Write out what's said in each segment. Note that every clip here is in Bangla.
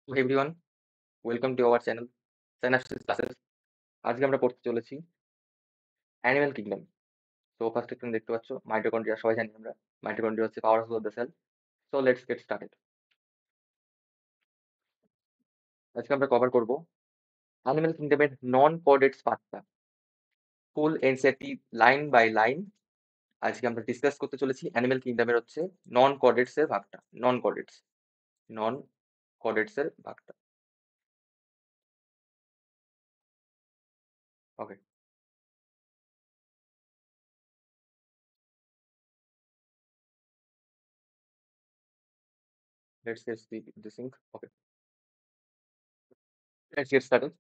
Hello everyone, welcome to our channel Synapses Classes. আজকে আমরা পড়তে চলেছি অ্যানিমাল কিংডম। তো ফার্স্ট এখানে দেখতে পাচ্ছ মাইটোকন্ড্রিয়া, সবাই জানি আমরা মাইটোকন্ড্রিয়া হচ্ছে power house of the cell. So let's get started. আজকে আমরা কভার করব অ্যানিমাল কিংডমের নন কোঅর্ডিনেটস পার্টটা, full NCERT line by line. আজকে আমরা ডিসকাস করতে চলেছি অ্যানিমাল কিংডমের হচ্ছে নন কোঅর্ডিনেটস এর ভাগটা, নন কোঅর্ডিনেটস এর ভাগটা। Okay, let's get this thing. Okay, let's get started.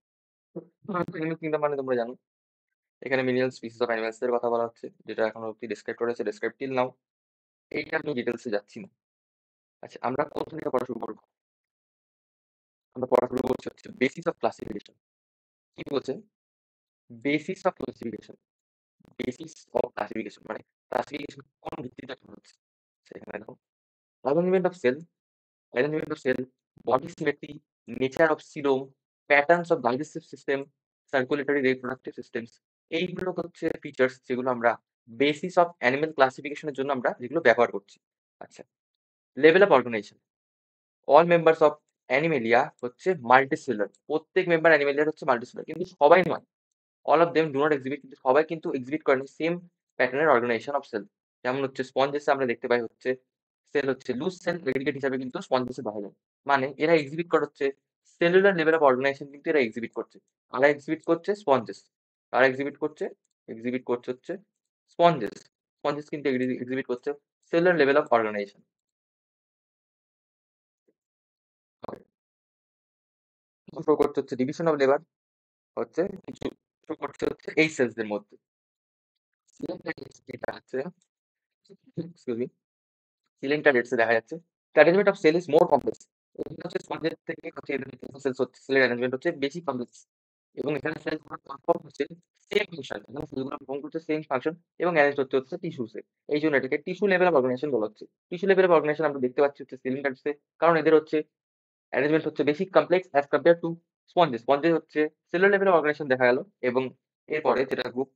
Animal kingdom মানে তোমরা জানো, এখানে মিলিয়ন স্পিসিস অফ অ্যানিমালস এর কথা বলা হচ্ছে, যেটা এখন অব্দি ডেসক্রাইব করেছে, ডেসক্রাইব টিল নাও। এইটা আমি ডিটেলসে যাচ্ছি না। আচ্ছা, আমরা কোথা থেকে পড়া শুরু করবো? আমরা পড়া শুরু করছি হচ্ছে বেসিস অফ ক্লাসিফিকেশন। কি বলছে? Basis of classification. Basis of classification মানে ক্লাসিফিকেশন কোন ভিত্তিতে করা হচ্ছে সেখানে দেখো, arrangement of cell, arrangement of cell, body symmetry, nature of coelom, patterns of digestive system, circulatory reproductive systems, এইগুলো হচ্ছে ফিচার্স যেগুলো আমরা বেসিস অফ অ্যানিমাল ক্লাসিফিকেশনের জন্য আমরা যেগুলো ব্যবহার করছি। আচ্ছা, level of organisation, all members of Animalia হচ্ছে মাল্টিসেলুলার, প্রত্যেক মেম্বার অ্যানিমেলিয়ার হচ্ছে মাল্টিসেলুলার, কিন্তু সবাই নয়। All of them do not exhibit, কিন্তু সবাই কিন্তু এক্সিবিট করে না সেম প্যাটার্নের অর্গানাইজেশন অফ সেল। যেমন হচ্ছে স্পঞ্জেসে আমরা দেখতে পাই হচ্ছে সেল হচ্ছে লুজ সেল এগ্রিগেট হিসাবে কিন্তু স্পঞ্জেসে দেখা যায়। মানে এরা এক্সিবিট করে হচ্ছে সেলুলার লেভেল অফ অর্গানাইজেশন, কিন্তু এরা এক্সিবিট করছে। তারা এক্সিবিট করছে স্পঞ্জেস, তারা এক্সিবিট করছে হচ্ছে স্পঞ্জেস, স্পঞ্জেস কিন্তু এক্সিবিট করছে cellular level of organisation. Show করছে হচ্ছে ডিভিশন অফ লেবার, হচ্ছে কিছু শো করছে হচ্ছে এই সেলসদের মধ্যে। যেটা হচ্ছে এক্সকিউজ মি, সিলিংটা রেটসে দেখা যাচ্ছে arrangement of cell is more complex. এখানে হচ্ছে স্পঞ্জের থেকে হচ্ছে সেলস হচ্ছে সেলের অ্যারেঞ্জমেন্ট হচ্ছে বেশি কমপ্লেক্স, এবং এখানে সেলস গুলো পারফর্ম হচ্ছে সেম ফাংশন, এখানে সেলগুলো পারফর্ম করছে সেম ফাংশন এবং অ্যারেঞ্জ হচ্ছে হচ্ছে টিস্যুসে। এই জন্য এটাকে টিস্যু লেভেল অফ অর্গানাইজেশন বলা হচ্ছে। টিস্যু লেভেল অফ অর্গানাইজেশন আমরা দেখতে পাচ্ছি হচ্ছে সিলিং টাইপসে, কারণ এদের হচ্ছে অ্যারেঞ্জমেন্ট হচ্ছে বেশি কমপ্লেক্স অ্যাজ কম্পেয়ার টু স্পঞ্জেস। স্পঞ্জে হচ্ছে সেলুলার লেভেল অফ অর্গানাইজেশন দেখা গেল, এবং এরপরে যেটা গ্রুপ,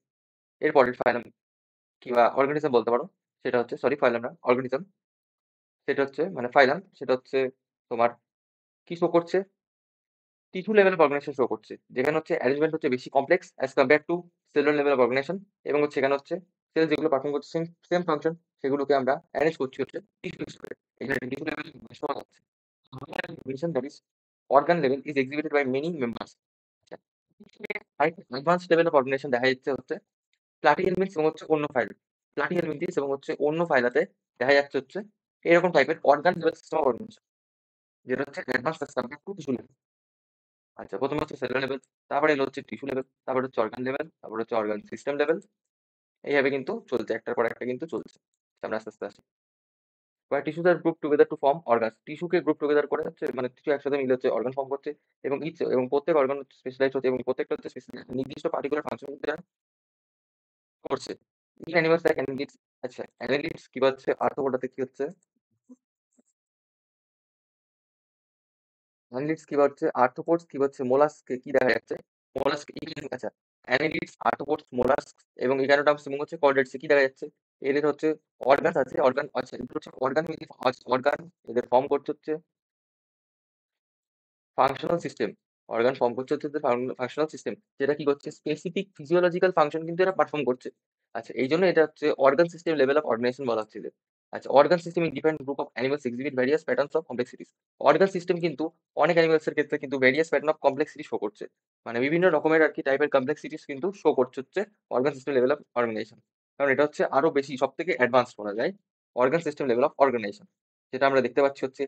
এরপরে ফাইলাম কিংবা অর্গানিজম বলতে পারো, সেটা হচ্ছে সরি ফাইলাম না অর্গানিজম, সেটা হচ্ছে মানে ফাইলাম, সেটা হচ্ছে তোমার কি শো করছে tissue level of organisation show করছে, যেখানে হচ্ছে অ্যারেঞ্জমেন্ট হচ্ছে বেশি complex as compare to cellular level of organisation, এবং হচ্ছে এখানে হচ্ছে সেল যেগুলো পারফর্ম করছে সেম সেম ফাংশন, সেগুলোকে আমরা অ্যারেঞ্জ করছি হচ্ছে টিস্যু হিসেবে। এখানে টিস্যু লেভেল শোনা যাচ্ছে। That is organ level is exhibited by many members. আরেকটা অ্যাডভান্স লেভেল অফ অর্গানাইজেশন দেখা যাচ্ছে হচ্ছে প্লাটিহেলমিনথস এবং হচ্ছে অন্য ফাইল, প্লাটিহেলমিনথস এবং হচ্ছে অন্য ফাইলাতে দেখা যাচ্ছে হচ্ছে এরকম টাইপের organ level system of organisation, যেটা হচ্ছে advance as compare to tissue level. আচ্ছা, প্রথমে হচ্ছে সেলুলার লেভেল, তারপরে এলো হচ্ছে টিস্যু লেভেল, তারপরে হচ্ছে অর্গান লেভেল, তারপরে হচ্ছে অর্গান সিস্টেম লেভেল। এইভাবে কিন্তু চলছে, একটার পর একটা কিন্তু চলছে। আমরা আস্তে আস্তে আসি। কয়েক টিস্যুস আর group together to form organ, টিস্যুকে গ্রুপ টুগেদার করে হচ্ছে মানে টিস্যু একসাথে মিলে হচ্ছে অর্গান ফর্ম করছে, এবং ইচ এবং প্রত্যেক অর্গান স্পেশালাইজ হচ্ছে, এবং প্রত্যেকটা হচ্ছে নির্দিষ্ট পার্টিকুলার ফাংশন করছে। এই অ্যানিমালস লাইক অ্যানালিডস। আচ্ছা, অ্যানালিডস কি হচ্ছে আর্থ্রোপোডাতে কি হচ্ছে, অ্যানালিডস কি হচ্ছে আর্থ্রোপোডস কি হচ্ছে মোলাস্ক কি দেখা যাচ্ছে, মোলাস্ক আচ্ছা, অ্যানালিডস আর্থ্রোপোডস মোলাস্ক এবং ইকানোডার্মস এবং হচ্ছে কর্ডেটস কি দেখা যাচ্ছে, এদের হচ্ছে অর্গান আছে, অর্গান আচ্ছা এদের হচ্ছে অর্গান, অর্গান এদের ফর্ম করছে হচ্ছে ফাংশনাল সিস্টেম, অর্গান ফর্ম করছে হচ্ছে ফাংশনাল সিস্টেম, যেটা কি করছে স্পেসিফিক ফিজিওলজিক্যাল ফাংশন কিন্তু এরা পারফর্ম করছে। আচ্ছা, এই জন্য এটা হচ্ছে organ system level of organisation বলা হচ্ছে এদের। আচ্ছা, organ system is different group of animals exhibit various patterns of complexities. Organ system কিন্তু অনেক অ্যানিমালস এর ক্ষেত্রে কিন্তু various pattern of complexity show করছে, মানে বিভিন্ন রকমের আর কি টাইপের কমপ্লেক্সিটিস কিন্তু শো করছে হচ্ছে organ system level of organisation, কারণ এটা হচ্ছে আরো বেশি সব থেকে অ্যাডভান্স করা যায় organ system level of organisation, যেটা আমরা দেখতে পাচ্ছি হচ্ছে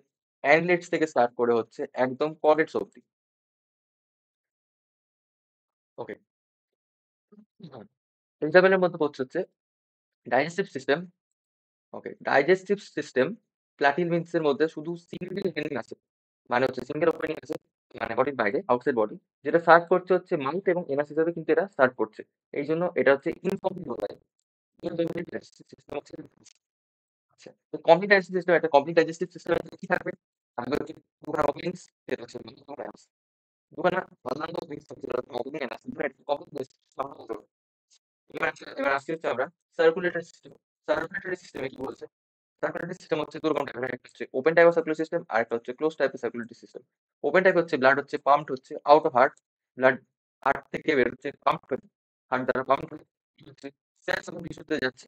অ্যানলেটস থেকে স্টার্ট করে হচ্ছে একদম কর্ডেটস অব্দি। ওকে, এক্সাম্পলের মধ্যে পড়ছে হচ্ছে ডাইজেস্টিভ সিস্টেম। ওকে, ডাইজেস্টিভ সিস্টেম প্লাটিহেলমিনথস এর মধ্যে শুধু সিঙ্গেল ওপেনিং আছে, মানে হচ্ছে সিঙ্গেল ওপেনিং আছে, মানে বডির বাইরে আউটসাইড বডি, যেটা সার্ভ করছে হচ্ছে মাউথ এবং এনাস হিসাবে কিন্তু এটা সার্ভ করছে। এই জন্য এটা হচ্ছে ইনকমপ্লিট বলা যায়। ইনকমপ্লিট ডাইজেস্টিভ সিস্টেম হচ্ছে। আচ্ছা, তো কমপ্লিট ডাইজেস্টিভ সিস্টেম, একটা কমপ্লিট ডাইজেস্টিভ সিস্টেম কি থাকবে, থাকবে হচ্ছে দুখানা ওপেনিংস, যেটা হচ্ছে দুখানা সাধারণত ওপেনিংস থাকছে, ওপেনিং এন্ড কমন বেস আমরা বলতে পারি। এবার আসছি হচ্ছে আমরা সার্কুলেটরি সিস্টেম। সার্কুলেটরি সিস্টেমে কি বলছে? সার্কুলেটরি সিস্টেম হচ্ছে দুরকম টাইপের, একটা হচ্ছে open type of circulatory system আর একটা হচ্ছে ক্লোজ টাইপের সার্কুলেটরি সিস্টেম। ওপেন টাইপ হচ্ছে ব্লাড হচ্ছে পাম্পড হচ্ছে out of heart, blood heart থেকে বের হচ্ছে পাম্প করে, হার্ট দ্বারা পাম্প করে হচ্ছে সেলস এবং টিস্যুতে যাচ্ছে,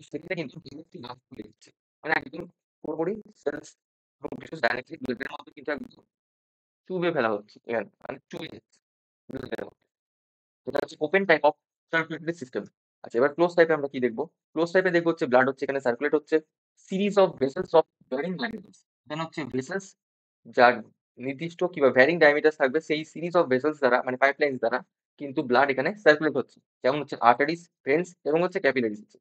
সেখানে কিন্তু ডাইরেক্টলি লাভ করে দিচ্ছে, মানে একদম পুরোপুরি সেলস এবং টিস্যু ডাইরেক্টলি ব্লাডের মধ্যে কিন্তু একদম চুবে ফেলা হচ্ছে, এখানে মানে চুবে যাচ্ছে blood এর মধ্যে। এটা হচ্ছে open type of circulatory system. আচ্ছা, এবার ক্লোজ টাইপে আমরা কি দেখবো? ক্লোজ টাইপে দেখবো হচ্ছে ব্লাড হচ্ছে এখানে সার্কুলেট হচ্ছে series of vessels of varying diameters. এখানে হচ্ছে ভেসেলস যার নির্দিষ্ট কিংবা ভ্যারিং ডায়ামিটার থাকবে, সেই সিরিজ অফ ভেসেলস দ্বারা মানে পাইপলাইন্স দ্বারা কিন্তু ব্লাড এখানে সার্কুলেট হচ্ছে, যেমন হচ্ছে আর্টারিস, ভেন্স এবং হচ্ছে ক্যাপিলারিস হচ্ছে।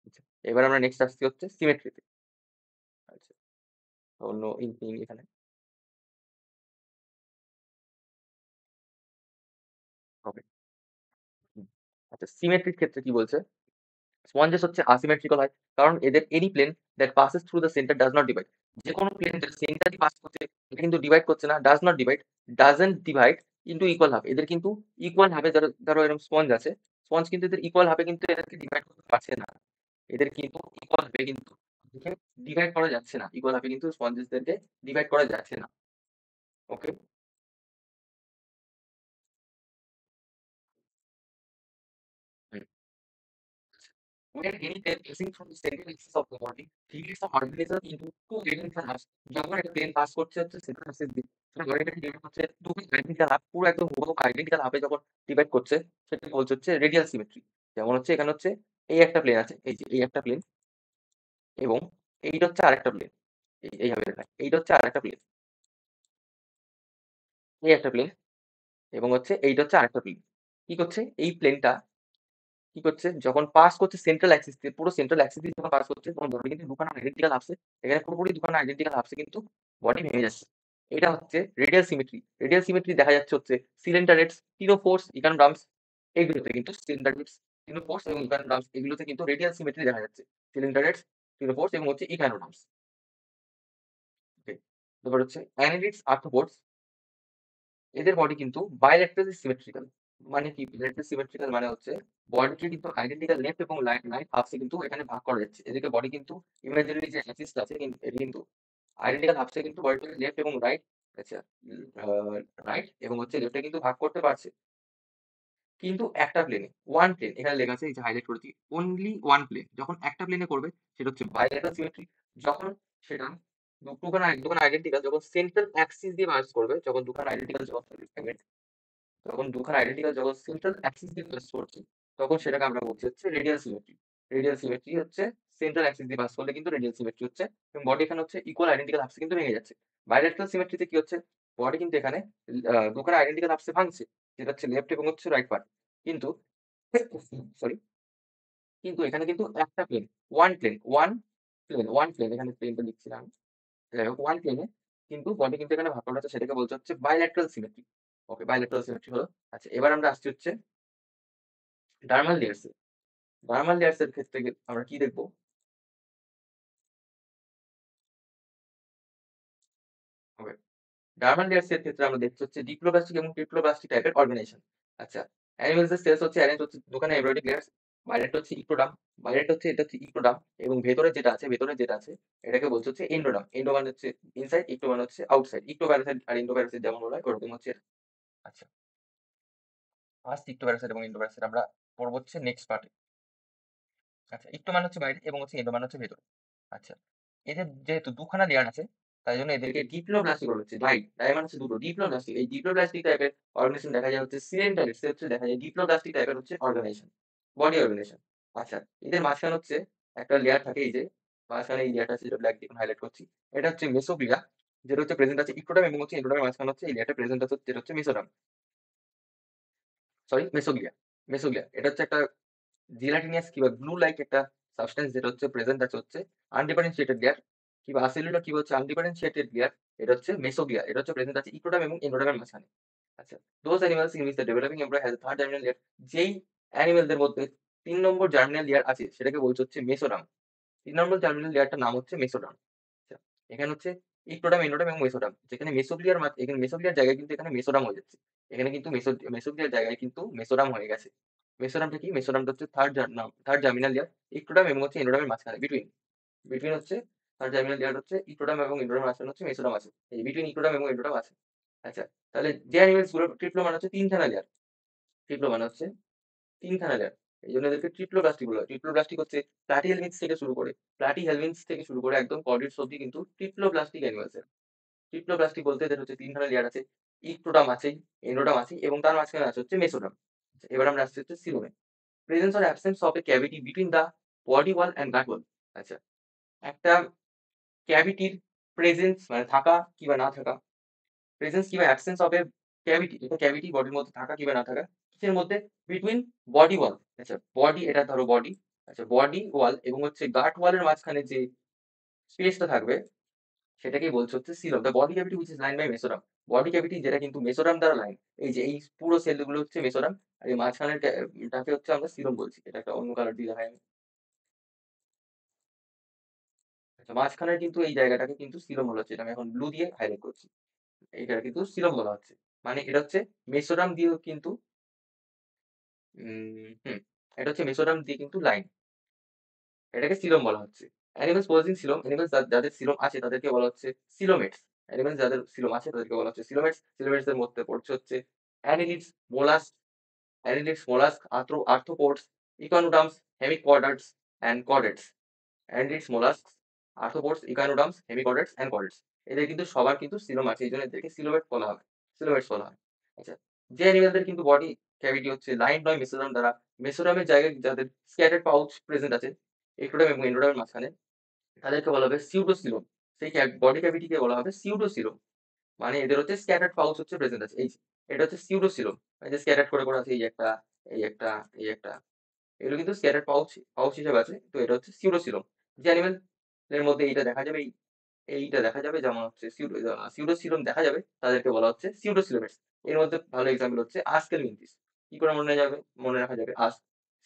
আচ্ছা, এবার আমরা নেক্সট আসছি হচ্ছে সিমেট্রিতে। আচ্ছা, অন্য এখানে হবে। আচ্ছা, সিমেট্রির ক্ষেত্রে কি বলছে? স্পঞ্জেস হচ্ছে asymmetrical হয়, কারণ এদের any plane that passes through the center does not divide। যে কোনো প্লেন যার সেন্টার দিয়ে পাস করছে এটা কিন্তু ডিভাইড করছে না, does not divide, doesn't divide into equal half। এদের কিন্তু ইকুয়াল হাফে, ধরো ধরো এরকম স্পঞ্জ আছে, স্পঞ্জ কিন্তু এদের ইকুয়াল হাফে কিন্তু এদেরকে ডিভাইড করতে পারছে না। এদের কিন্তু ইকুয়াল হাফে কিন্তু ডিভাইড করা যাচ্ছে না, ইকুয়াল হাফে কিন্তু স্পঞ্জেসদেরকে ডিভাইড করা যাচ্ছে না। ওকে, when any plane passing from the central axis of the body divides the organism into two identical halves। যখন একটা প্লেন পাস করছে হচ্ছে সেন্ট্রাল অ্যাক্সিস দিয়ে, সেটা বডিটাকে ডিভাইড করছে টু আইডেন্টিক্যাল হাফ, পুরো একদম হুবহু আইডেন্টিক্যাল হাফে যখন ডিভাইড করছে, সেটাকে বলছে হচ্ছে রেডিয়াল সিমেট্রি। যেমন হচ্ছে এখানে হচ্ছে এই একটা প্লেন আছে, এই যে এই একটা প্লেন, এবং এইটা হচ্ছে আরেকটা প্লেন, এইভাবে লেখা, এইটা হচ্ছে আরেকটা প্লেন, এই একটা প্লেন, এবং হচ্ছে এইটা হচ্ছে আরেকটা প্লেন। কি করছে এই প্লেনটা, কি করছে যখন পাস করছে সেন্ট্রাল অ্যাক্সিস দিয়ে, পুরো সেন্ট্রাল অ্যাক্সিস দিয়ে যখন পাস করছে তখন বডি কিন্তু দুখানা আইডেন্টিক্যাল হাফসে, এখানে পুরোপুরি দুখানা আইডেন্টিক্যাল হাফসে কিন্তু বডি ভেঙে যাচ্ছে। এটা হচ্ছে রেডিয়াল সিমেট্রি। রেডিয়াল সিমেট্রি দেখা যাচ্ছে হচ্ছে সিলিন্ডারেটস, টিনোফোর্স, ইকানোড্রামস, এইগুলোতে কিন্তু সিলিন্ডারেটস, টিনোফোর্স এবং ইকানোড্রামস এগুলোতে কিন্তু রেডিয়াল সিমেট্রি দেখা যাচ্ছে। সিলিন্ডারেটস, টিনোফোর্স এবং হচ্ছে ইকানোড্রামস। ওকে, তারপর হচ্ছে অ্যানালিডস, আর্থ্রোপোডস, এদের বডি কিন্তু বাইল্যাট্রালি সিমেট্রিক্যাল। মানে কি বাইল্যাট্রালি সিমেট্রিক্যাল? মানে হচ্ছে বডিকে কিন্তু আইডেন্টিক্যাল লেফট এবং রাইট হাফসে কিন্তু এখানে ভাগ করা যাচ্ছে। এদিকে বডি কিন্তু ইমাজিনারি যে অ্যাক্সিসটা আছে এটা কিন্তু আইডেন্টিক্যাল হাফসে কিন্তু বডিটাকে লেফট এবং রাইট, আচ্ছা, রাইট এবং হচ্ছে লেফটে কিন্তু ভাগ করতে পারছে। কিন্তু একটা প্লেনে, ওয়ান প্লেন, এখানে লেখা আছে এই যে হাইলাইট করেছি, অনলি ওয়ান প্লেন যখন একটা প্লেনে করবে সেটা হচ্ছে বাইল্যাটারাল সিমেট্রি। যখন সেটা দুখানা আইডেন্টিক্যাল যখন সেন্ট্রাল অ্যাক্সিস দিয়ে পাস করবে, যখন দুখানা আইডেন্টিক্যাল যখন দুখানা আইডেন্টিক্যাল যখন সেন্ট্রাল অ্যাক্সিস দিয়ে পাস করছে, তখন সেটাকে আমরা বলছি হচ্ছে রেডিয়াল সিমেট্রি। রেডিয়াল সিমেট্রি হচ্ছে সেন্ট্রাল অ্যাক্সিস দিয়ে পাস করলে কিন্তু রেডিয়াল সিমেট্রি হচ্ছে, এবং বডি এখানে হচ্ছে ইকুয়াল আইডেন্টিক্যাল হাফসে কিন্তু ভেঙে যাচ্ছে। বাইলেটারাল সিমেট্রিতে কি হচ্ছে, বডি কিন্তু এখানে দুখানা আইডেন্টিক্যাল হাফসে ভাঙছে, যেটা হচ্ছে লেফট এবং হচ্ছে রাইট পার্ট, কিন্তু সরি, কিন্তু এখানে কিন্তু একটা প্লেন, ওয়ান প্লেন এখানে প্লেনটা লিখছিলাম, যাই হোক ওয়ান প্লেনে কিন্তু বডি কিন্তু এখানে ভাগ করা হচ্ছে, সেটাকে বলছে হচ্ছে বাইল্যাট্রাল সিমেট্রি। ওকে, বাইল্যাট্রাল সিমেট্রি হলো। আচ্ছা, এবার আমরা আসছি হচ্ছে ডার্মাল লেয়ার্স এ। ডার্মাল লেয়ার্স এর ক্ষেত্রে আমরা কি দেখবো? ওকে, ডার্মাল লেয়ার্স এর ক্ষেত্রে আমরা দেখতে হচ্ছে ডিপ্লোব্লাস্টিক এবং ট্রিপ্লোব্লাস্টিক টাইপের অর্গানাইজেশন। আচ্ছা, অ্যানিমেলস এর সেলস হচ্ছে অ্যারেঞ্জ হচ্ছে দুখানা এমব্রয়ডিক লেয়ার্স। বাইরেটা হচ্ছে ইক্টোডার্ম, বাইরেটা হচ্ছে এটা হচ্ছে ইক্টোডার্ম, এবং ভেতরে যেটা আছে এটাকে বলছে হচ্ছে এন্ডোডার্ম। এন্ডো মানে হচ্ছে ইনসাইড, ইক্টো মানে হচ্ছে আউটসাইড। ইক্টোপ্যারাসাইট আর এন্ডোপ্যারাসাইট যেমন হয় ওরকম হচ্ছে এটা। আচ্ছা, ফার্স্ট ইক্টোপ্যারাসাইট এবং এন্ডোপ্যারাসাইট আমরা পড়বো হচ্ছে নেক্সট পার্টে। আচ্ছা, ইক্টো মানে হচ্ছে বাইরে এবং হচ্ছে এন্ডো মানে হচ্ছে ভেতরে। আচ্ছা, এদের যেহেতু দুখানা লেয়ার আছে, তাই জন্য এদেরকে ডিপ্লোব্লাস্টিক বলা হচ্ছে। ডাই মানে হচ্ছে দুটো, ডিপ্লোব্লাস্টিক। এই ডিপ্লোব্লাস্টিক টাইপের অর্গানাইজেশন দেখা যায় হচ্ছে সিলিন্ডারেটস এ, হচ্ছে দেখা যায় ডিপ্লোব্লাস্টিক টাইপের হচ্ছে অর্গানাইজেশন, বডি অর্গানাইজেশন। আচ্ছা, এদের মাঝখানে হচ্ছে একটা লেয়ার থাকে, এই যে মাঝখানে এই লেয়ারটা আছে যেটা ব্ল্যাক দিয়ে হাইলাইট করছি, এটা হচ্ছে মেসোগ্লিয়া, যেটা হচ্ছে প্রেজেন্ট আছে ইক্টোডার্ম এবং হচ্ছে এন্ডোডার্মের মাঝখানে হচ্ছে এই লেয়ারটা প্রেজেন্ট আছে, যেটা হচ্ছে মেসোডার্ম, সরি মেসোগ্লিয়া। মেসোগ্লিয়া এটা হচ্ছে একটা জিলাটিনিয়াস কিংবা গ্লু লাইক একটা সাবস্টেন্স, যেটা হচ্ছে প্রেজেন্ট আছে হচ্ছে আনডিফারেন্সিয়েটেড লেয়ার কিংবা আসেলুলার কিংবা হচ্ছে আনডিফারেন্সিয়েটেড লেয়ার, এটা হচ্ছে মেসোগ্লিয়া। এটা হচ্ছে প্রেজেন্ট আছে ইক্টোডার্ম এবং এন্ডোডার্মের মাঝখানে। আচ্ছা, those animals in which the developing embryo has third germinal layer, যেই অ্যানিমালদের মধ্যে ৩ নম্বর জার্মিনাল লেয়ার আছে সেটাকে বলছে হচ্ছে মেসোডার্ম। ৩ নম্বর জার্মিনাল লেয়ারটার নাম হচ্ছে মেসোডার্ম। আচ্ছা, এখানে হচ্ছে ইক্টোডার্ম, এন্ডোডার্ম এবং মেসোডার্ম। যেখানে মেসোগ্লিয়ার এখানে মেসোগ্লিয়ার জায়গায় কিন্তু এখানে মেসোডার্ম হয়ে যাচ্ছে। এখানে কিন্তু মেসোগ্লিয়ার জায়গায় কিন্তু মেসোডার্ম হয়ে গেছে। মেসোডার্মটা কি? মেসোডার্মটা হচ্ছে থার্ড জার্মিনাল লেয়ার ইক্টোডার্ম এবং হচ্ছে এন্ডোডার্মের মাঝখানে, বিটুইন হচ্ছে থার্ড জার্মিনাল লেয়ার হচ্ছে ইক্টোডার্ম এবং এন্ডোডার্মের মাঝখানে হচ্ছে মেসোডার্ম আছে। এই বিটুইন ইক্টোডার্ম এবং এন্ডোডার্ম আছে। আচ্ছা, তাহলে যে অ্যানিমেলস গুলো ট্রিপ্লো মানে হচ্ছে তিনখানা লেয়ার, ট্রিপ্লো মানে হচ্ছে তিনখানা লেয়ার। এই জন্য এদেরকে ট্রিপ্লোব্লাস্টি বলা হয়। ট্রিপ্লোব্লাস্টিক হচ্ছে প্লাটি হেলমিনথস থেকে শুরু করে একদম কর্ডিডস অব্দি কিন্তু ট্রিপ্লোব্লাস্টিক অ্যানিমেলস। ট্রিপ্লোব্লাস্টিক বলতে এদের হচ্ছে তিনখানা লেয়ার আছে, ইক্টোডার্ম আছেই, এন্ডোডার্ম আছেই এবং তার মাঝখানে আছে হচ্ছে মেসোডার্ম। আচ্ছা, এবার আমরা আসছি হচ্ছে সিলোমে। Presence or absence of a cavity between the body wall and gut wall. আচ্ছা, একটা ক্যাভিটির প্রেজেন্স মানে থাকা কিংবা না থাকা, প্রেজেন্স কিংবা অ্যাবসেন্স অফ এ ক্যাভিটি, এটা ক্যাভিটি বডির মধ্যে থাকা কিংবা না থাকা, কিসের মধ্যে? বিটুইন বডি ওয়াল। আচ্ছা, বডি, এটা ধরো বডি, আচ্ছা বডি ওয়াল এবং হচ্ছে গাট ওয়ালের মাঝখানে যে স্পেসটা থাকবে সেটাকেই বলছে হচ্ছে coelom. The body cavity which is line by mesoderm. Body cavity যেটা কিন্তু মেসোরাম দ্বারা লাইন। এই যে এই পুরো সেলগুলো হচ্ছে মেসোরাম, আর এই মাঝখানের টাকে হচ্ছে আমরা সিলম বলছি। এটা একটা অন্য কালার দিয়ে দেখাই আমি। আচ্ছা, মাঝখানের কিন্তু এই জায়গাটাকে কিন্তু সিলম বলা হচ্ছে, এটা আমি এখন ব্লু দিয়ে হাইলাইট করছি। এইটা কিন্তু সিলম বলা হচ্ছে, মানে এটা হচ্ছে মেসোরাম দিয়েও কিন্তু এটা হচ্ছে মেসোরাম দিয়ে কিন্তু লাইন, এটাকে সিলম বলা হচ্ছে। অ্যানিমেলস পজেসিং সিলম, অ্যানিমেলস যাদের সিলম আছে তাদেরকে বলা হচ্ছে সিলোমেটস। অ্যানিমেলস যাদের সিলম আছে তাদেরকে বলা হচ্ছে সিলোমেটস। সিলোমেটস এর মধ্যে পড়ছে হচ্ছে annelids, molluscs, annelids, molluscs, arthropods, echinoderms, hemichordates and chordates. Annelids, molluscs, arthropods, echinoderms, hemichordates and chordates. এদের কিন্তু সবার কিন্তু সিলম আছে, এই জন্য এদেরকে সিলোমেট বলা হয়, সিলোমেটস বলা হয়। আচ্ছা, যে অ্যানিমেলদের কিন্তু বডি ক্যাভিটি হচ্ছে লাইন নয় মেসোরাম দ্বারা, মেসোরামের জায়গায় যাদের স্ক্যাটার্ড পাউচ প্রেজেন্ট আছে এক্টোডার্ম এবং এন্ডোডার্মের মাঝখানে, তাদেরকে বলা হবে সিউডোসিলোম। সেই বডি ক্যাভিটিকে বলা হবে সিউডোসিলোম, মানে এদের হচ্ছে স্ক্যাটার্ড পাউচ হচ্ছে প্রেজেন্ট আছে। এই যে, এটা হচ্ছে সিউডোসিলোম, এই যে স্ক্যাটার্ড করে করে আছে, এই একটা, এই একটা, এই একটা, এগুলো কিন্তু স্ক্যাটার্ড পাউচ পাউচ হিসেবে আছে। তো এটা হচ্ছে সিউডোসিলোম। যে অ্যানিমেল এর মধ্যে এইটা দেখা যাবে, এইটা দেখা যাবে, যেমন হচ্ছে সিউডোসিলোম দেখা যাবে, তাদেরকে বলা হচ্ছে সিউডোসিলোমেটস। এর মধ্যে ভালো এক্সাম্পল হচ্ছে আস্কেলমিনথিস। কি করে মনে রাখা যাবে?